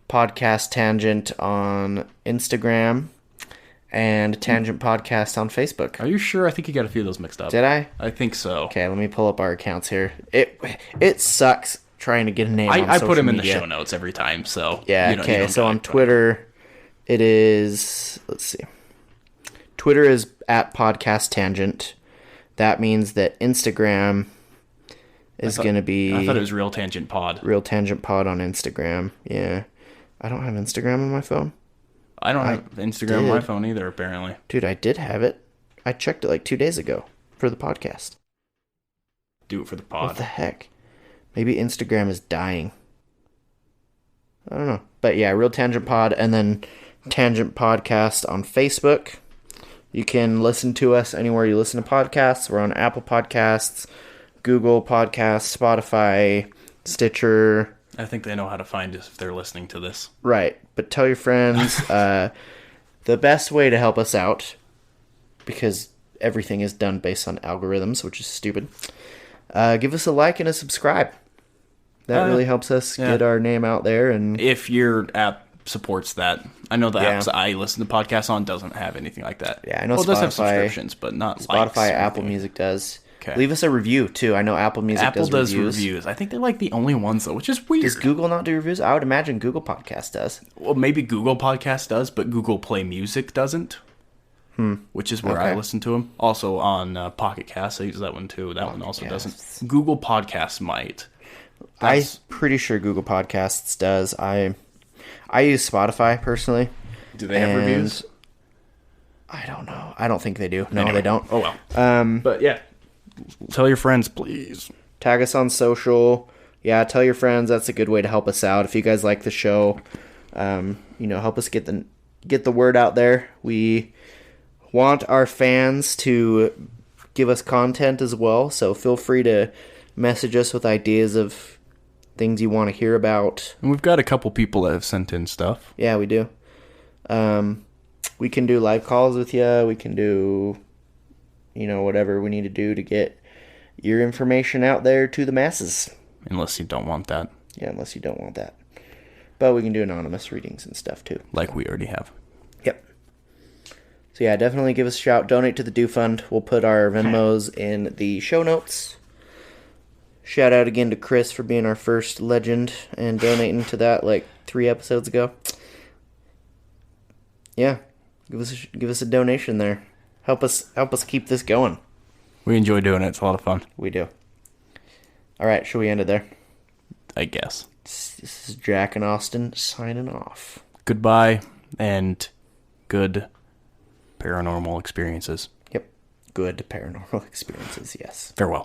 Podcast Tangent on Instagram, and Tangent Podcast on Facebook. Are you sure? I think you got a few of those mixed up. Did I? I think so. Okay, let me pull up our accounts here. It sucks trying to get a name on I put social them in the media. show notes every time. So Yeah, you don't- you okay. don't So gotta on put- Twitter, it is, let's see. Twitter is at Podcast Tangent. That means that Instagram is going to be I thought it was Real Tangent Pod. Real Tangent Pod on Instagram. Yeah. I don't have Instagram on my phone. I don't have Instagram on my did. phone either. Apparently. Dude, I did have it. I checked it like 2 days ago for the podcast. Do it for the What pod. the heck? Maybe Instagram is dying. I don't know. But yeah, Real Tangent Pod and then Tangent Podcast on Facebook. You can listen to us anywhere you listen to podcasts. We're on Apple Podcasts, Google Podcasts, Spotify, Stitcher. I think they know how to find us if they're listening to this. Right. But tell your friends. The best way to help us out, because everything is done based on algorithms, which is stupid, give us a like and a subscribe. That really helps us get our name out there. And If your app supports that, I know the Yeah. apps I listen to podcasts on doesn't have anything like that. Yeah, I know Well, it does have Spotify- subscriptions, but not likes Spotify, or Apple anything. Music does. Okay. Leave us a review, too. I know Apple Music Apple does reviews. reviews. I think they're like the only ones though, which is weird. Does Google not do reviews? I would imagine Google Podcast does. Well, maybe Google Podcast does, but Google Play Music doesn't. Which is where I Okay. listen to them. Also on Pocket Cast, I use that one too. That one also Casts. doesn't. Google Podcasts might. I'm pretty sure Google Podcasts does. I I use Spotify personally. Do they have reviews? I don't know. I don't think they do. No, Anyway. they don't. Oh well. But yeah, tell your friends, please. Tag us on social. Yeah, tell your friends. That's a good way to help us out. If you guys like the show, help us get the word out there. We want our fans to give us content as well, so feel free to message us with ideas of things you want to hear about. And we've got a couple people that have sent in stuff. Yeah, we do. We can do live calls with you. We can do, whatever we need to do to get your information out there to the masses. Unless you don't want that. Yeah, unless you don't want that. But we can do anonymous readings and stuff too. Like we already have. Yep. So yeah, definitely give us a shout. Donate to the Do Fund. We'll put our Venmos in the show notes. Shout out again to Chris for being our first legend and donating to that like 3 episodes ago. Yeah, give us a donation there. Help us keep this going. We enjoy doing it. It's a lot of fun. We do. All right, should we end it there? I guess. This is Jack and Austin signing off. Goodbye and good paranormal experiences. Yep. Good paranormal experiences, yes. Farewell.